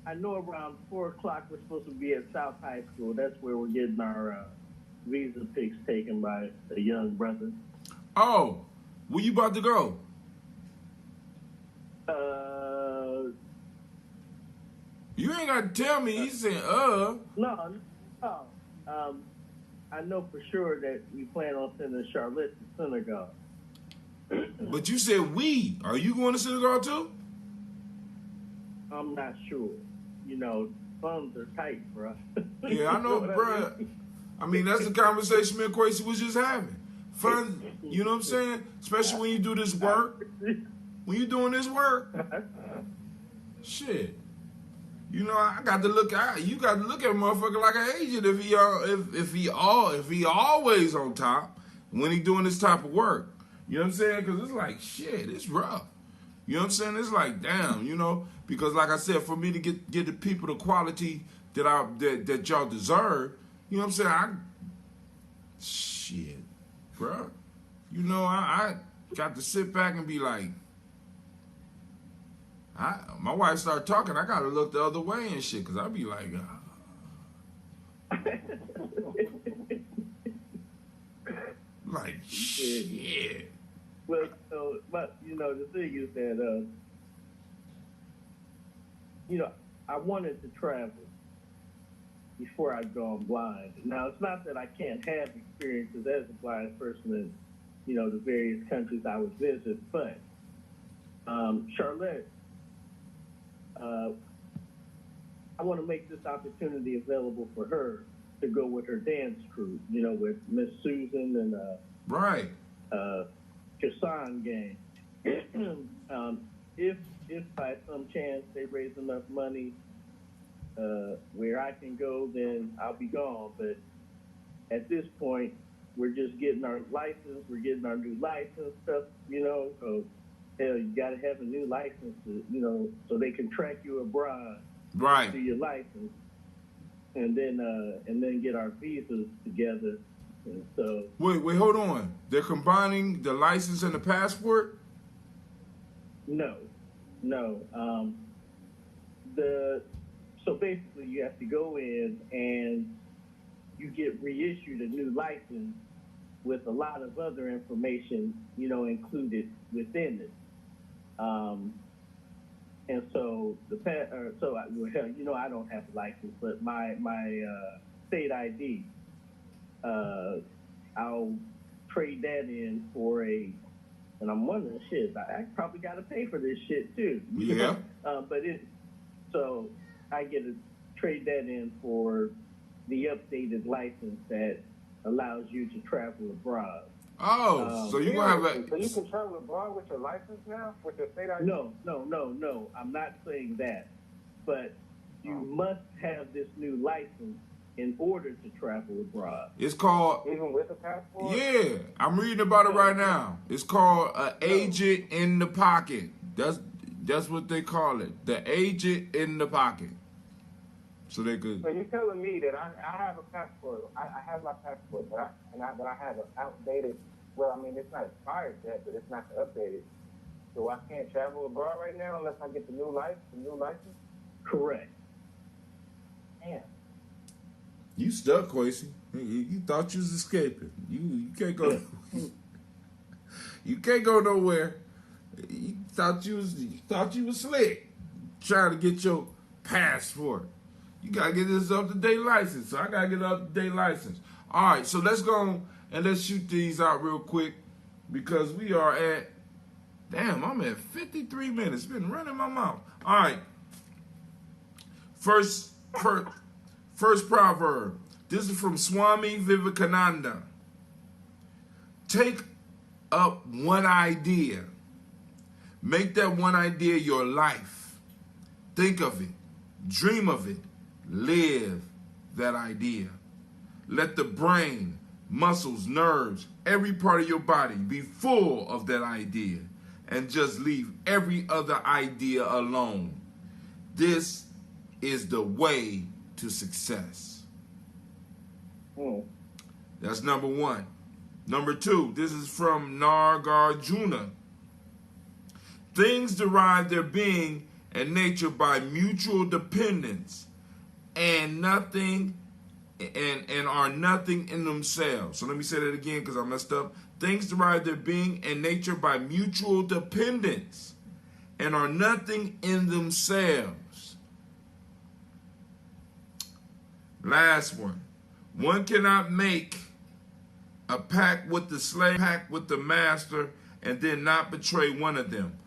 I know around 4 o'clock we're supposed to be at South High School. That's where we're getting our visa pics taken by a young brother. Oh, where you about to go? You ain't got to tell me. He said, No. I know for sure that we plan on sending Charlotte to synagogue. But you said we. Are you going to synagogue too? I'm not sure. You know, funds are tight for us. Yeah, I know, bro. I mean, that's the conversation me and Quasi was just having. Fun, you know what I'm saying? Especially when you do this work. When you doing this work. Shit. You know, I got to look at you got to look at a motherfucker like an agent if he always on top when he doing this type of work. You know what I'm saying? Because it's like shit, it's rough. You know what I'm saying? It's like damn, you know, because like I said, for me to get the people the quality that y'all deserve, you know what I'm saying? Shit, bro. You know, I got to sit back and be like. My wife started talking. I gotta look the other way and shit, cause I be like, like shit. Well, but you know, the thing is that you know, I wanted to travel before I'd gone blind. Now, it's not that I can't have experiences as a blind person in, you know, the various countries I would visit, but Charlotte. I want to make this opportunity available for her to go with her dance crew, you know, with Miss Susan and right, Kasan gang. If by some chance they raise enough money where I can go, then I'll be gone. But at this point, we're just getting our license. We're getting our new license stuff, you know. So hell, you got to have a new license, you know, so they can track you abroad. Right. To your license, and then get our visas together. And so wait, hold on. They're combining the license and the passport? No. So basically, you have to go in and you get reissued a new license with a lot of other information, you know, included within it. And so you know, I don't have a license, but my state ID, I'll trade that in for and I'm wondering, shit, I probably got to pay for this shit too. Yeah. So I get to trade that in for the updated license that allows you to travel abroad. Oh, so you gonna have So you can travel abroad with your license now, with your state ID? No. I'm not saying that, but you must have this new license in order to travel abroad. It's called even with a passport. Yeah, I'm reading about it right now. It's called an agent in the pocket. That's what they call it. The agent in the pocket. So they could. So you're telling me that I have a passport. I have my passport, but I have an outdated. Well, I mean, it's not expired yet, but it's not updated. So I can't travel abroad right now unless I get the new license. Correct. Damn. You stuck, Quasi. You thought you was escaping. You can't go. You can't go nowhere. You thought you was slick, trying to get your passport. You gotta get this up-to-date license. So I gotta get an up-to-date license. All right, so let's go and let's shoot these out real quick because we are at. Damn, I'm at 53 minutes. It's been running my mouth. All right. First proverb. This is from Swami Vivekananda. Take up one idea. Make that one idea your life. Think of it. Dream of it. Live that idea. Let the brain, muscles, nerves, every part of your body be full of that idea. and just leave every other idea alone. This is the way to success. That's number one. Number two, this is from Nagarjuna. Things derive their being and nature by mutual dependence and nothing and are nothing in themselves. So let me say that again because I messed up. Things derive their being and nature by mutual dependence and are nothing in themselves. Last one. One cannot make a pact with the slave, pact with the master, and then not betray one of them.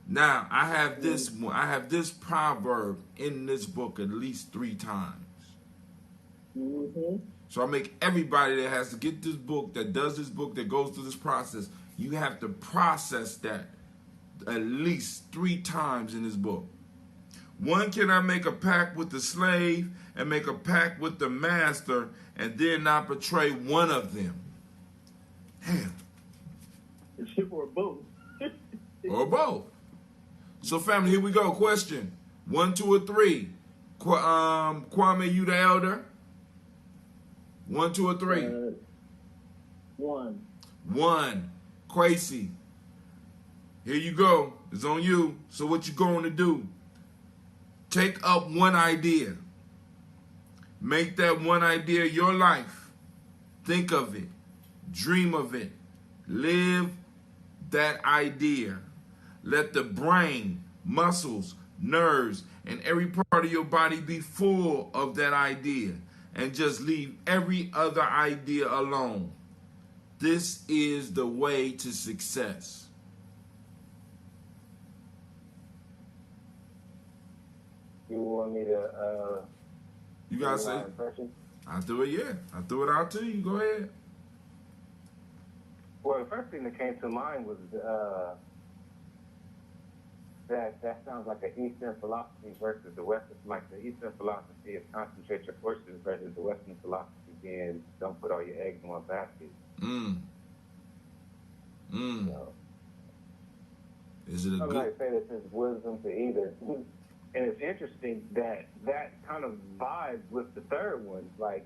Now, I have this proverb in this book at least 3 times. So I make everybody that has to get this book, that does this book, that goes through this process, you have to process that at least 3 times in this book. One cannot make a pact with the slave and make a pact with the master and then not betray one of them. Damn. Or both. Or both. So, family, here we go. Question 1, 2, or 3. Kwame, you the elder? 1, 2, or 3? 1. 1. Quasi. Here you go. It's on you. So what you going to do? Take up one idea. Make that one idea your life. Think of it. Dream of it. Live that idea. Let the brain, muscles, nerves, and every part of your body be full of that idea. And just leave every other idea alone. This is the way to success. You want me to you gotta say impression? I threw it, yeah. I threw it out to you. Go ahead. Well, the first thing that came to mind was that sounds like an Eastern philosophy versus the Western. Like the Eastern philosophy is concentrate your forces versus the Western philosophy being don't put all your eggs in one basket. So, is it a I'm good? not say that there's wisdom to either. And it's interesting that kind of vibes with the third one. Like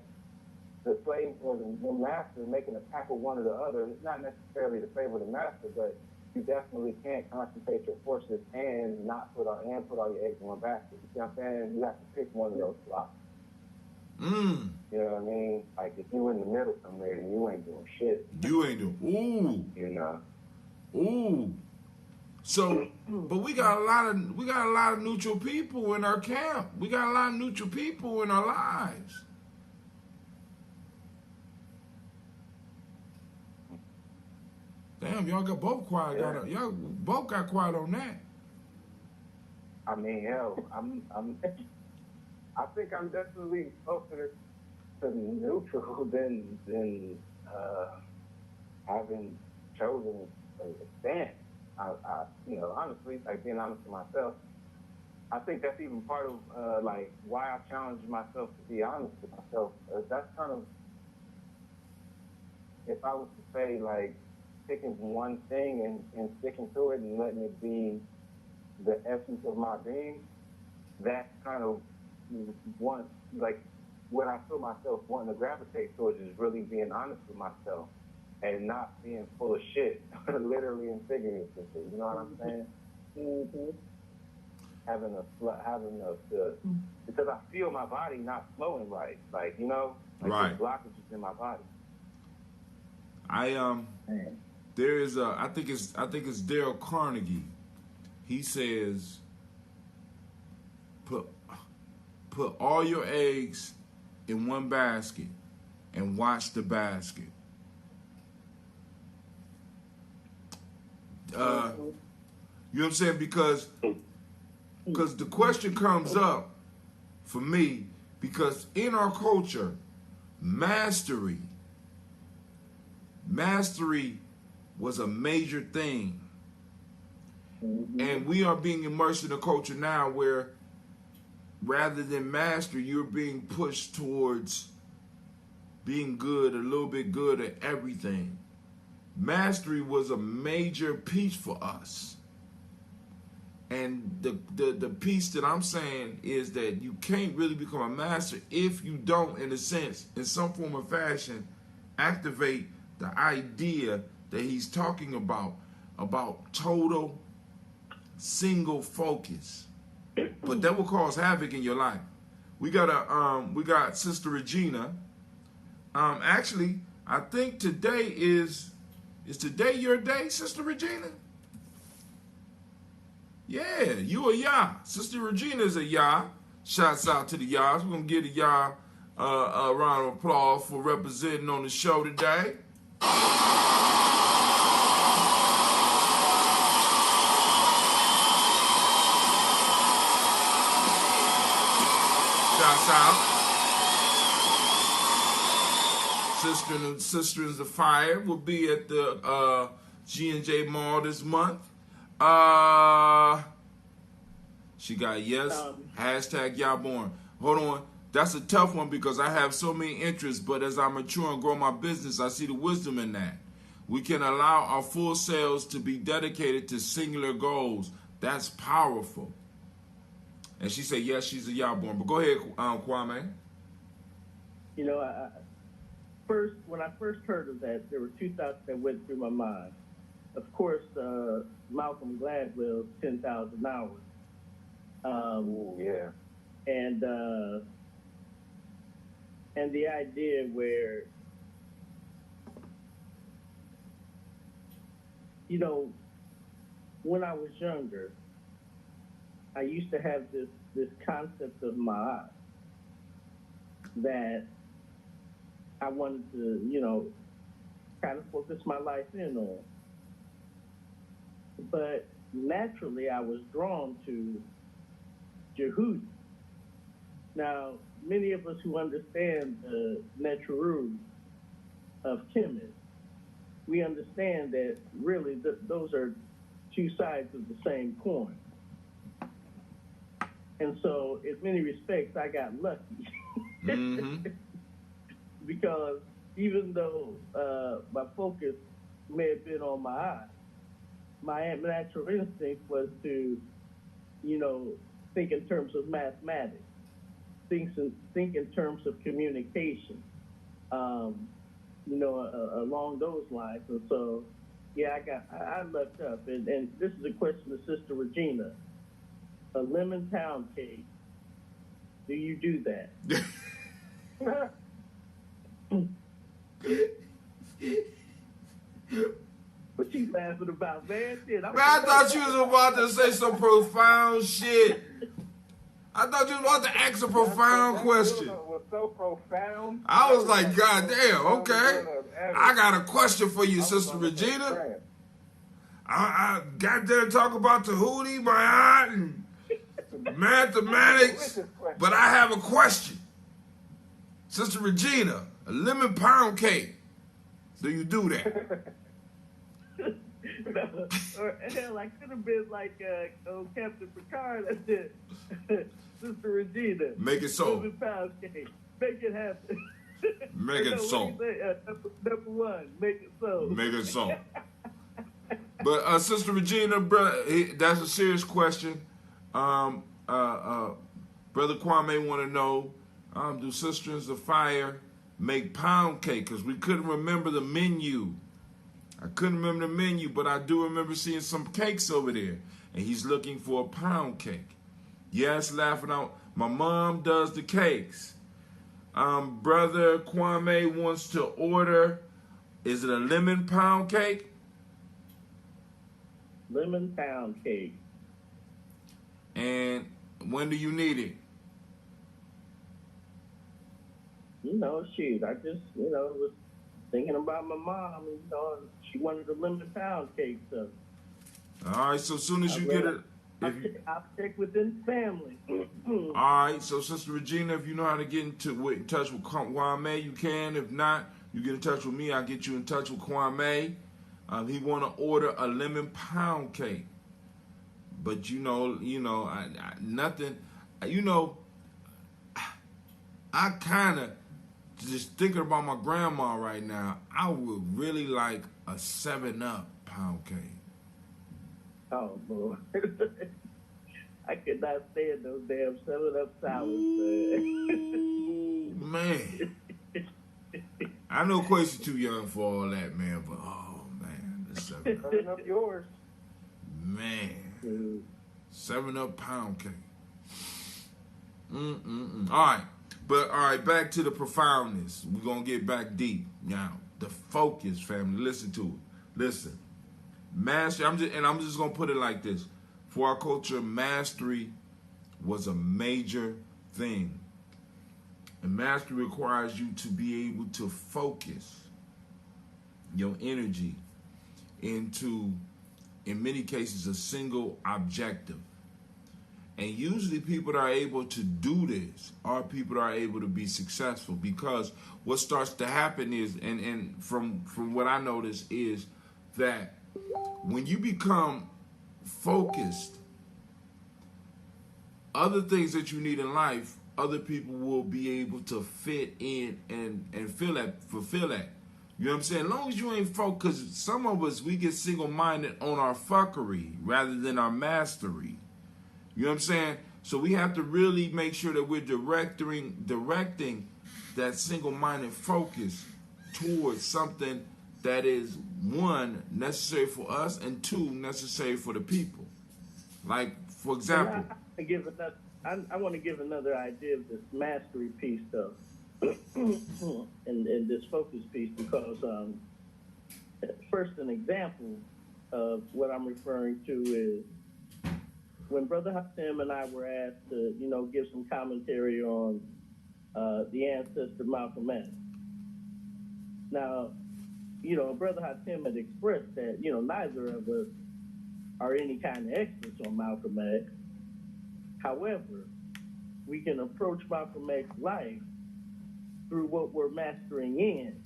the slave or the master making a pact with one or the other. It's not necessarily the favor of the master, but you definitely can't concentrate your forces and not put all your eggs in one basket. You see what I'm saying? You have to pick one of those slots. You know what I mean? Like if you in the middle somewhere, then you ain't doing shit. You ain't doing. Ooh. You know. Ooh. So, but we got a lot of neutral people in our camp. We got a lot of neutral people in our lives. Damn, y'all got both quiet. Yeah. Y'all both got quiet on that. I mean, hell, I think I'm definitely closer to neutral than having chosen a stance. I honestly, like being honest with myself, I think that's even part of like why I challenge myself to be honest with myself. That's kind of, if I was to say like picking one thing and sticking to it and letting it be the essence of my being, that's kind of one, like what I feel myself wanting to gravitate towards is really being honest with myself and not being full of shit, literally and figuratively. You know what I'm saying? Because I feel my body not flowing right, like right. blockages in my body. There is I think it's Dale Carnegie. He says, put all your eggs in one basket and watch the basket. You know what I'm saying? Because the question comes up for me because in our culture, mastery was a major thing. And we are being immersed in a culture now where rather than master, you're being pushed towards being good, a little bit good at everything. Mastery was a major piece for us. And the piece that I'm saying is that you can't really become a master if you don't, in a sense, in some form or fashion, activate the idea that he's talking about total single focus. But that will cause havoc in your life. We got Sister Regina. Actually, I think today is today your day, Sister Regina? Yeah, you a Yah. Sister Regina is a Yah. Shouts out to the Yahs. We're going to give the Yah a round of applause for representing on the show today. Shouts out. Sisters of Fire will be at the G&J Mall this month. She got hashtag y'all born. Hold on. That's a tough one because I have so many interests, but as I mature and grow my business, I see the wisdom in that. We can allow our full selves to be dedicated to singular goals. That's powerful. And she said, yes, she's a y'all born. But go ahead, Kwame. You know, when I first heard of that, there were two thoughts that went through my mind. Of course, Malcolm Gladwell's 10,000 Hours. Yeah. And the idea where, you know, when I was younger, I used to have this concept of my that I wanted to, you know, kind of focus my life in on. But naturally, I was drawn to Jehudi. Now, many of us who understand the Netruru of Kemet, we understand that really those are two sides of the same coin. And so, in many respects, I got lucky. Mm-hmm. Because even though my focus may have been on my eye, my natural instinct was to, you know, think in terms of mathematics, think in terms of communication, you know, along those lines. And so, yeah, I lucked up. And this is a question to Sister Regina. A lemon pound cake, do you do that? What you laughing about, man? Shit, Man, I thought you was about to say some profound shit. I thought you was about to ask a profound question. Was so profound. I was like, God damn, okay. I got a question for you, Sister Regina. I got there to talk about Tahuti, my aunt, and mathematics, but I have a question. Sister Regina, a lemon pound cake, do you do that? Or hell, I could have been like Captain Picard. That's it. Sister Regina. Make it so. Lemon pound cake. Make it happen. Make it so. Number one, make it so. Make it so. But Sister Regina, brother, that's a serious question. Brother Kwame want to know, do Sisters of Fire make pound cake? Because we couldn't remember the menu. I couldn't remember the menu, but I do remember seeing some cakes over there. And he's looking for a pound cake. Yes, laughing out. My mom does the cakes. Brother Kwame wants to order, is it a lemon pound cake? Lemon pound cake. And when do you need it? You know, shoot, I just, you know, was thinking about my mom, and, you know, she wanted a lemon pound cake, so. All right, so as soon as you get it. I'll check within family. All right, so Sister Regina, if you know how to get in touch with Kwame, you can. If not, you get in touch with me. I'll get you in touch with Kwame. He want to order a lemon pound cake. But, nothing, I kind of, just thinking about my grandma right now, I would really like a 7-Up pound cake. Oh, boy. I could not stand those damn 7-Up sours, man. I know Quasi too young for all that, man, but oh man, the 7-Up. 7-Up yours. Man. 7-Up pound cake. All right. But all right, back to the profoundness. We're gonna get back deep. Now, the focus, family. Listen to it. Listen. Mastery, I'm just gonna put it like this. For our culture, mastery was a major thing. And mastery requires you to be able to focus your energy into, in many cases, a single objective. And usually people that are able to do this are people that are able to be successful, because what starts to happen is, and from what I notice is that when you become focused, other things that you need in life, other people will be able to fit in and fulfill that. You know what I'm saying? As long as you ain't focused, because some of us, we get single-minded on our fuckery rather than our mastery. You know what I'm saying? So we have to really make sure that we're directing that single-minded focus towards something that is, one, necessary for us, and two, necessary for the people. Like, for example, I want to give another idea of this mastery piece, though, and this focus piece, because first, an example of what I'm referring to is when Brother Hatem and I were asked to, give some commentary on the ancestor Malcolm X. Now, Brother Hatem had expressed that, neither of us are any kind of experts on Malcolm X. However, we can approach Malcolm X's life through what we're mastering in.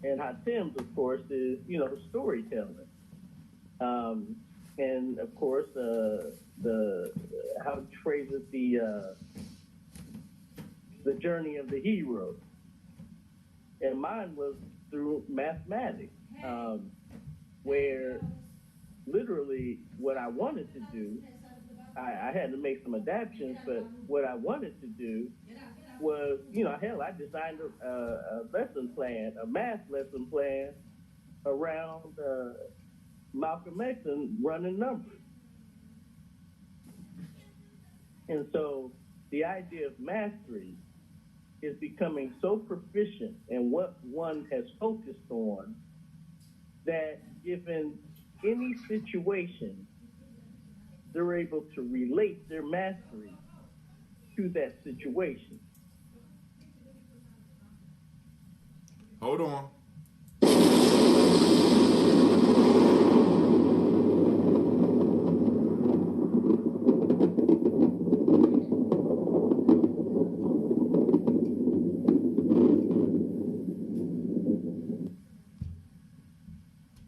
And Hatem's, of course, is, storytelling. And of course, how he phrases the journey of the hero. And mine was through mathematics, where literally what I wanted to do, I had to make some adaptations, but what I wanted to do was, I designed a lesson plan, a math lesson plan around Malcolm X and running numbers. And so the idea of mastery is becoming so proficient in what one has focused on that given any situation, they're able to relate their mastery to that situation. Hold on.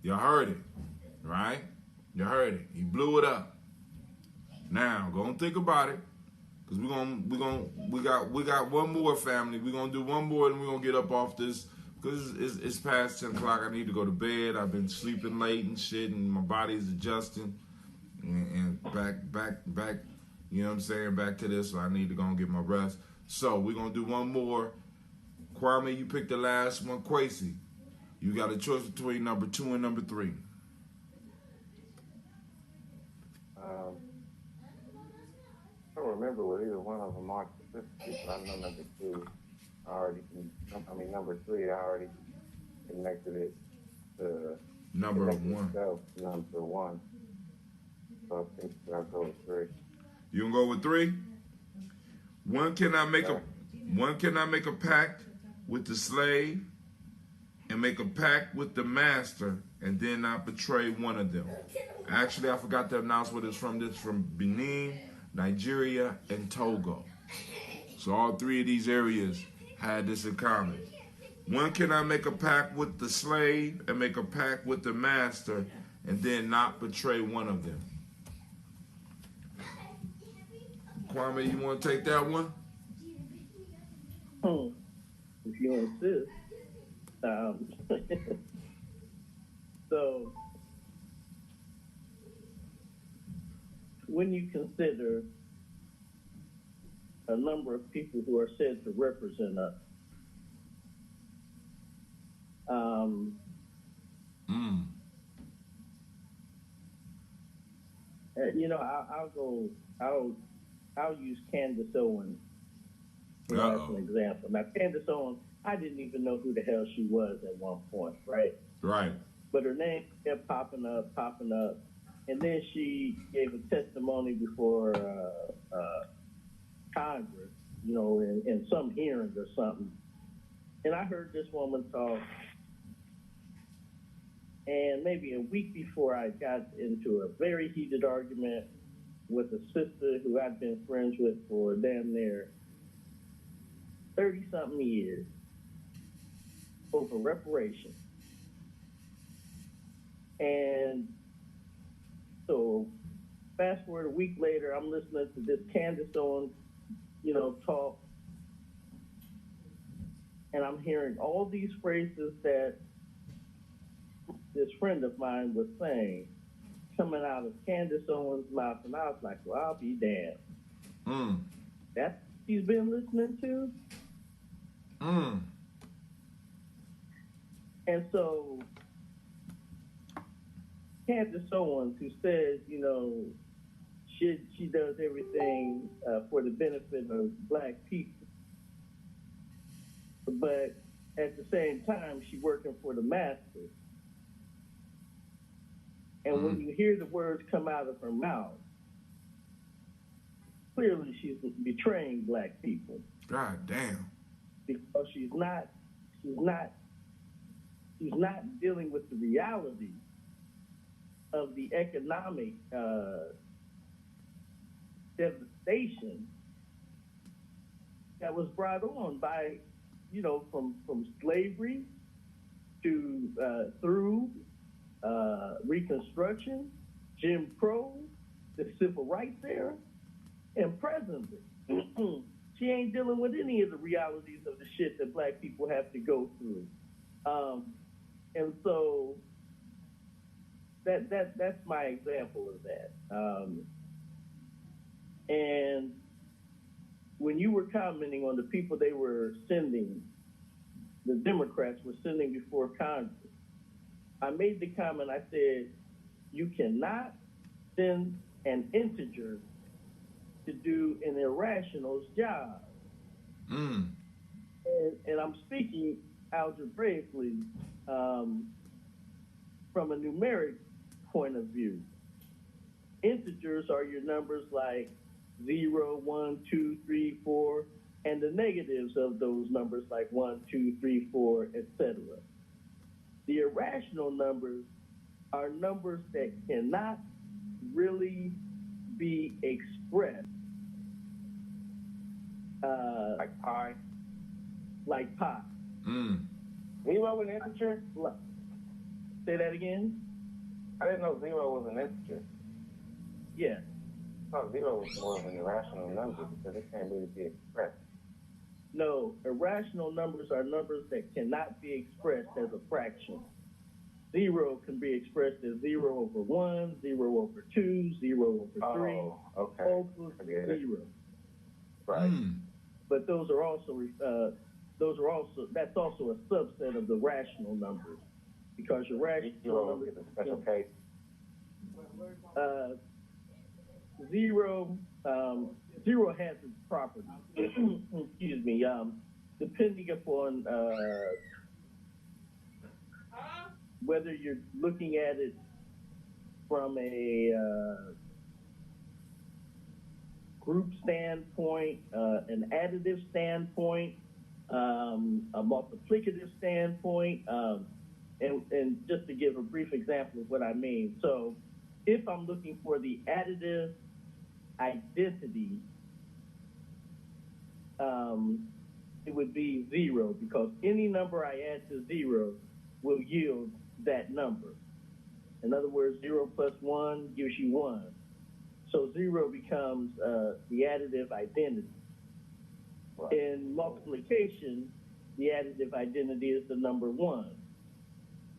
You heard it, right? You heard it. He blew it up. Now, go and think about it, because we got one more, family. We're gonna do one more, and we're gonna get up off this, because it's past 10 o'clock. I need to go to bed. I've been sleeping late and shit, and my body's adjusting, and back. You know what I'm saying? Back to this. So I need to go and get my rest. So we're gonna do one more. Kwame, you picked the last one. Quasi, you got a choice between number 2 and number 3. I don't remember what either one of them are specifically, but I know number 2. Number 3, I already connected it to number 1. Number 1. So I think I'll go with 3. You gonna go with 3? One cannot make a pact with the slave and make a pact with the master and then not betray one of them. Actually, I forgot to announce what it's from. This is from Benin, Nigeria, and Togo. So all 3 of these areas had this in common. One cannot make a pact with the slave and make a pact with the master and then not betray one of them. Kwame, you want to take that one? If you insist. So when you consider a number of people who are said to represent us, you know, I'll use Candace Owens as an example. Now, Candace Owens, I didn't even know who the hell she was at one point, right? Right. But her name kept popping up, and then she gave a testimony before Congress, you know, in some hearing or something. And I heard this woman talk, and maybe a week before I got into a very heated argument with a sister who I'd been friends with for damn near 30-something years over reparations. And so fast forward a week later, I'm listening to this Candace Owens, you know, talk, and I'm hearing all these phrases that this friend of mine was saying coming out of Candace Owens' mouth, and I was like, well, I'll be damned. That's what she's been listening to? And so Candace Owens, who says, you know, she does everything for the benefit of Black people, but at the same time, she's working for the masses. And when you hear the words come out of her mouth, clearly she's betraying Black people. God damn. Because she's not dealing with the reality of the economic devastation that was brought on by, you know, from slavery to through Reconstruction, Jim Crow, the Civil Rights era, and presently. She ain't dealing with any of the realities of the shit that Black people have to go through. And so that's my example of that. And when you were commenting on the people they were sending, the Democrats were sending before Congress, I made the comment, I said, you cannot send an integer to do an irrational's job. And I'm speaking algebraically from a numeric point of view. Integers are your numbers like 0, 1, 2, 3, 4, and the negatives of those numbers like 1, 2, 3, 4, etc. The irrational numbers are numbers that cannot really be expressed. Like pi? Like pi. Zero was an integer? Say that again? I didn't know zero was an integer. Yeah. I thought zero was more of an irrational number because it can't really be expressed. No, irrational numbers are numbers that cannot be expressed as a fraction. Zero can be expressed as 0 over 1, 0 over 2, 0 over 3, okay. all equals 0. Right. But those are also that's also a subset of the rational numbers, because your rational numbers is a special case. Zero has its properties. Excuse me. Depending upon whether you're looking at it from a group standpoint, an additive standpoint, a multiplicative standpoint, and just to give a brief example of what I mean. So if I'm looking for the additive identity, it would be 0, because any number I add to 0 will yield that number. In other words, 0 plus 1 gives you 1. So 0 becomes the additive identity. Right. In multiplication, the additive identity is the number 1.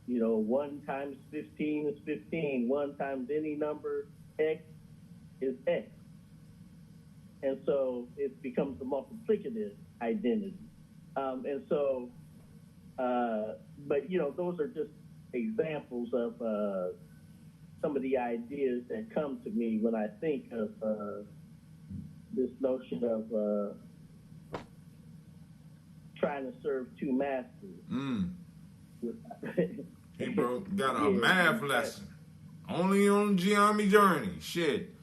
You know, 1 times 15 is 15. 1 times any number, X, is X. And so it becomes the multiplicative identity. But you know, those are just examples of some of the ideas that come to me when I think of this notion of trying to serve two masters. He got a math lesson. Only on Geometry Journey. Shit.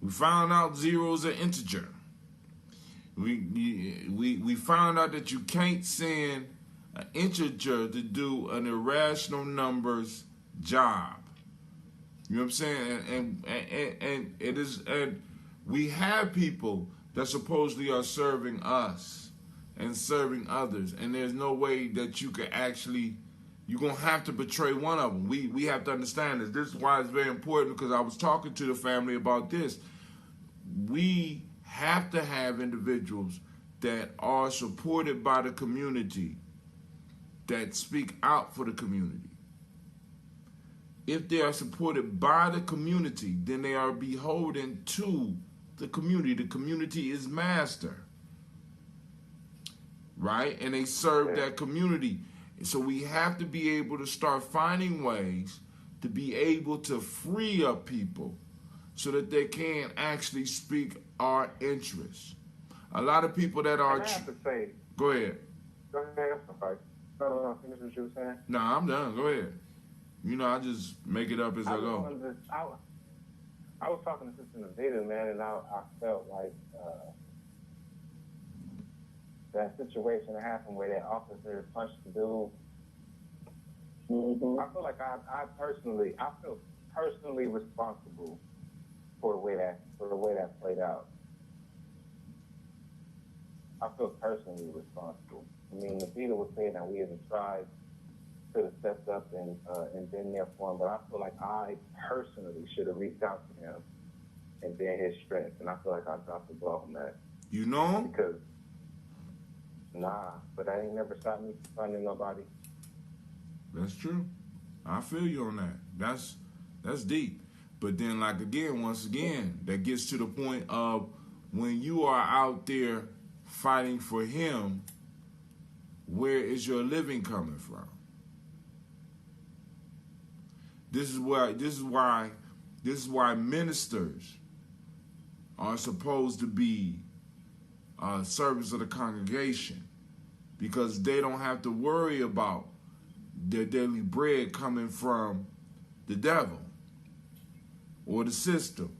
We found out zero is an integer. We found out that you can't send an integer to do an irrational numbers job. You know what I'm saying? And it is, and we have people that supposedly are serving us and serving others, and there's no way that you can actually, you're going to have to betray one of them. We have to understand this. This is why it's very important, because I was talking to the family about this. We have to have individuals that are supported by the community, that speak out for the community. If they are supported by the community, then they are beholden to the community. The community is master, right? And they serve that community. So we have to be able to start finding ways to be able to free up people so that they can actually speak our interests. A lot of people that are... I have to say... Go ahead. Go ahead, somebody. No, finish what you were saying. No, I'm done. Go ahead. You know, I just make it up as I go. I was talking to Sister Navita, man, and I felt like that situation that happened where that officer punched the dude. I feel like I feel personally responsible for the way that played out. I feel personally responsible. I mean, Navita was saying that we as a tribe could have stepped up and been there for him, but I feel like I personally should have reached out to him and been his strength, and I feel like I dropped the ball on that. You know him? Because, but I ain't never stopped me from finding nobody. That's true. I feel you on that. That's deep. But then, like, once again, that gets to the point of when you are out there fighting for him, where is your living coming from? This is why ministers are supposed to be servants of the congregation, because they don't have to worry about their daily bread coming from the devil or the system.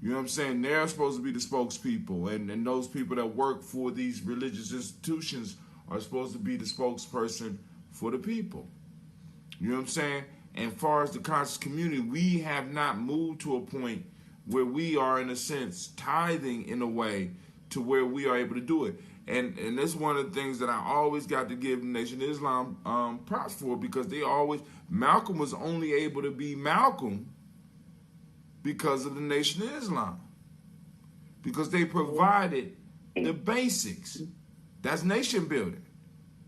You know what I'm saying? They're supposed to be the spokespeople, and those people that work for these religious institutions are supposed to be the spokesperson for the people. You know what I'm saying? And as far as the conscious community, we have not moved to a point where we are, in a sense, tithing in a way to where we are able to do it. And that's one of the things that I always got to give the Nation of Islam props for, because Malcolm was only able to be Malcolm because of the Nation of Islam. Because they provided the basics. That's nation building.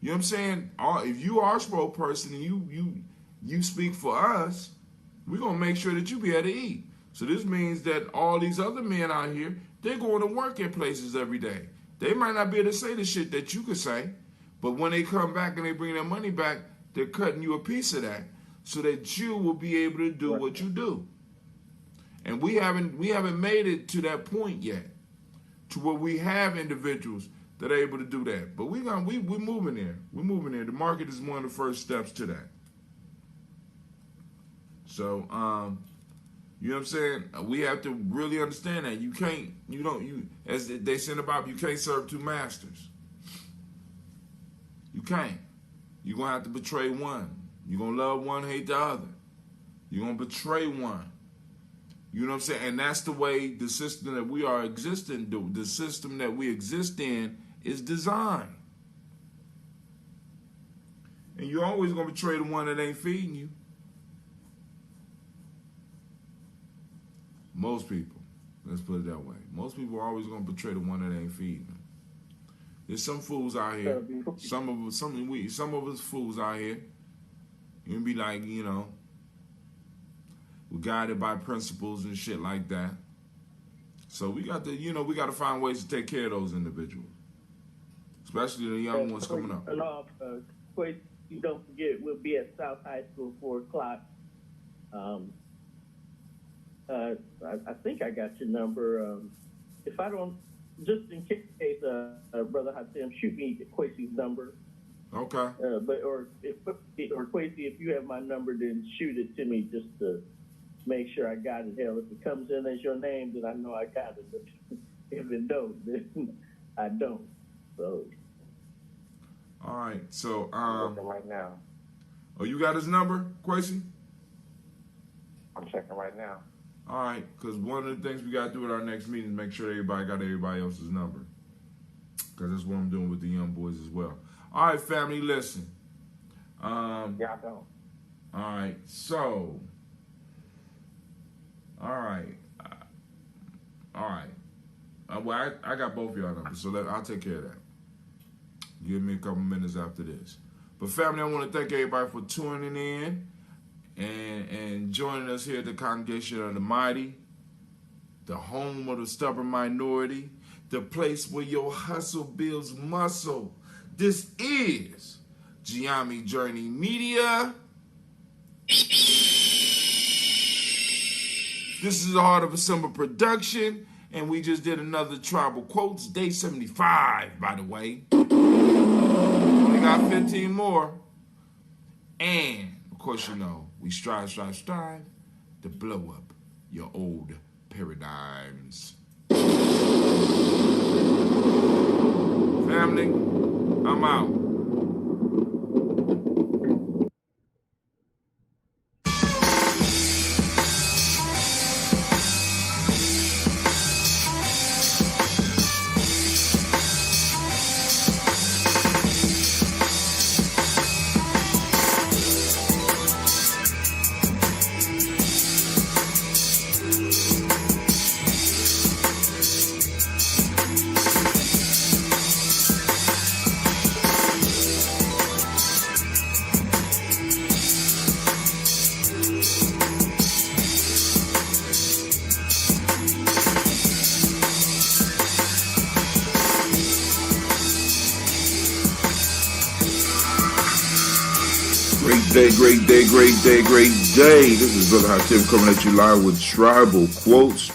You know what I'm saying? If you are a spokesperson and you speak for us, we're going to make sure that you be able to eat. So this means that all these other men out here, they're going to work in places every day. They might not be able to say the shit that you could say, but when they come back and they bring their money back, they're cutting you a piece of that so that you will be able to do what you do. And we haven't made it to that point yet, to where we have individuals that are able to do that. But we're moving there. We're moving there. The market is one of the first steps to that. So, you know what I'm saying? We have to really understand that as they said about, you can't serve two masters. You can't. You're going to have to betray one. You're going to love one, hate the other. You're going to betray one. You know what I'm saying? And that's the way the system that we are existing, the system that we exist in is designed. And you're always going to betray the one that ain't feeding you. Most people, let's put it that way. Most people are always going to betray the one that ain't feeding them. There's some fools out here. Some of us fools out here. You can be like, we're guided by principles and shit like that. So we got to, we got to find ways to take care of those individuals, especially the young ones coming up. Quite, you don't forget, we'll be at South High School 4 o'clock. I think I got your number. If I don't, just in case, Brother Hatem, shoot me Quasi's number. Okay. Or Quasi, if you have my number, then shoot it to me just to make sure I got it. Hell, if it comes in as your name, then I know I got it. But if it don't, then I don't. So. All right. So I'm checking right now. Oh, you got his number, Quasi? I'm checking right now. All right, because one of the things we got to do at our next meeting is make sure everybody got everybody else's number. Because that's what I'm doing with the young boys as well. All right, family, listen. Yeah, I don't. All right, so. All right. Well, I got both of y'all numbers, so I'll take care of that. Give me a couple minutes after this. But family, I want to thank everybody for tuning in and joining us here at the Congregation of the Mighty, the home of the stubborn minority, the place where your hustle builds muscle. This is GNJMedia. This is the Heart of a Simple production, and we just did another Tribal Quotes, day 75, by the way. Only got 15 more. And, of course, we strive to blow up your old paradigms. Family, I'm out. Great day. This is Brother Hatem coming at you live with Tribal Quotes.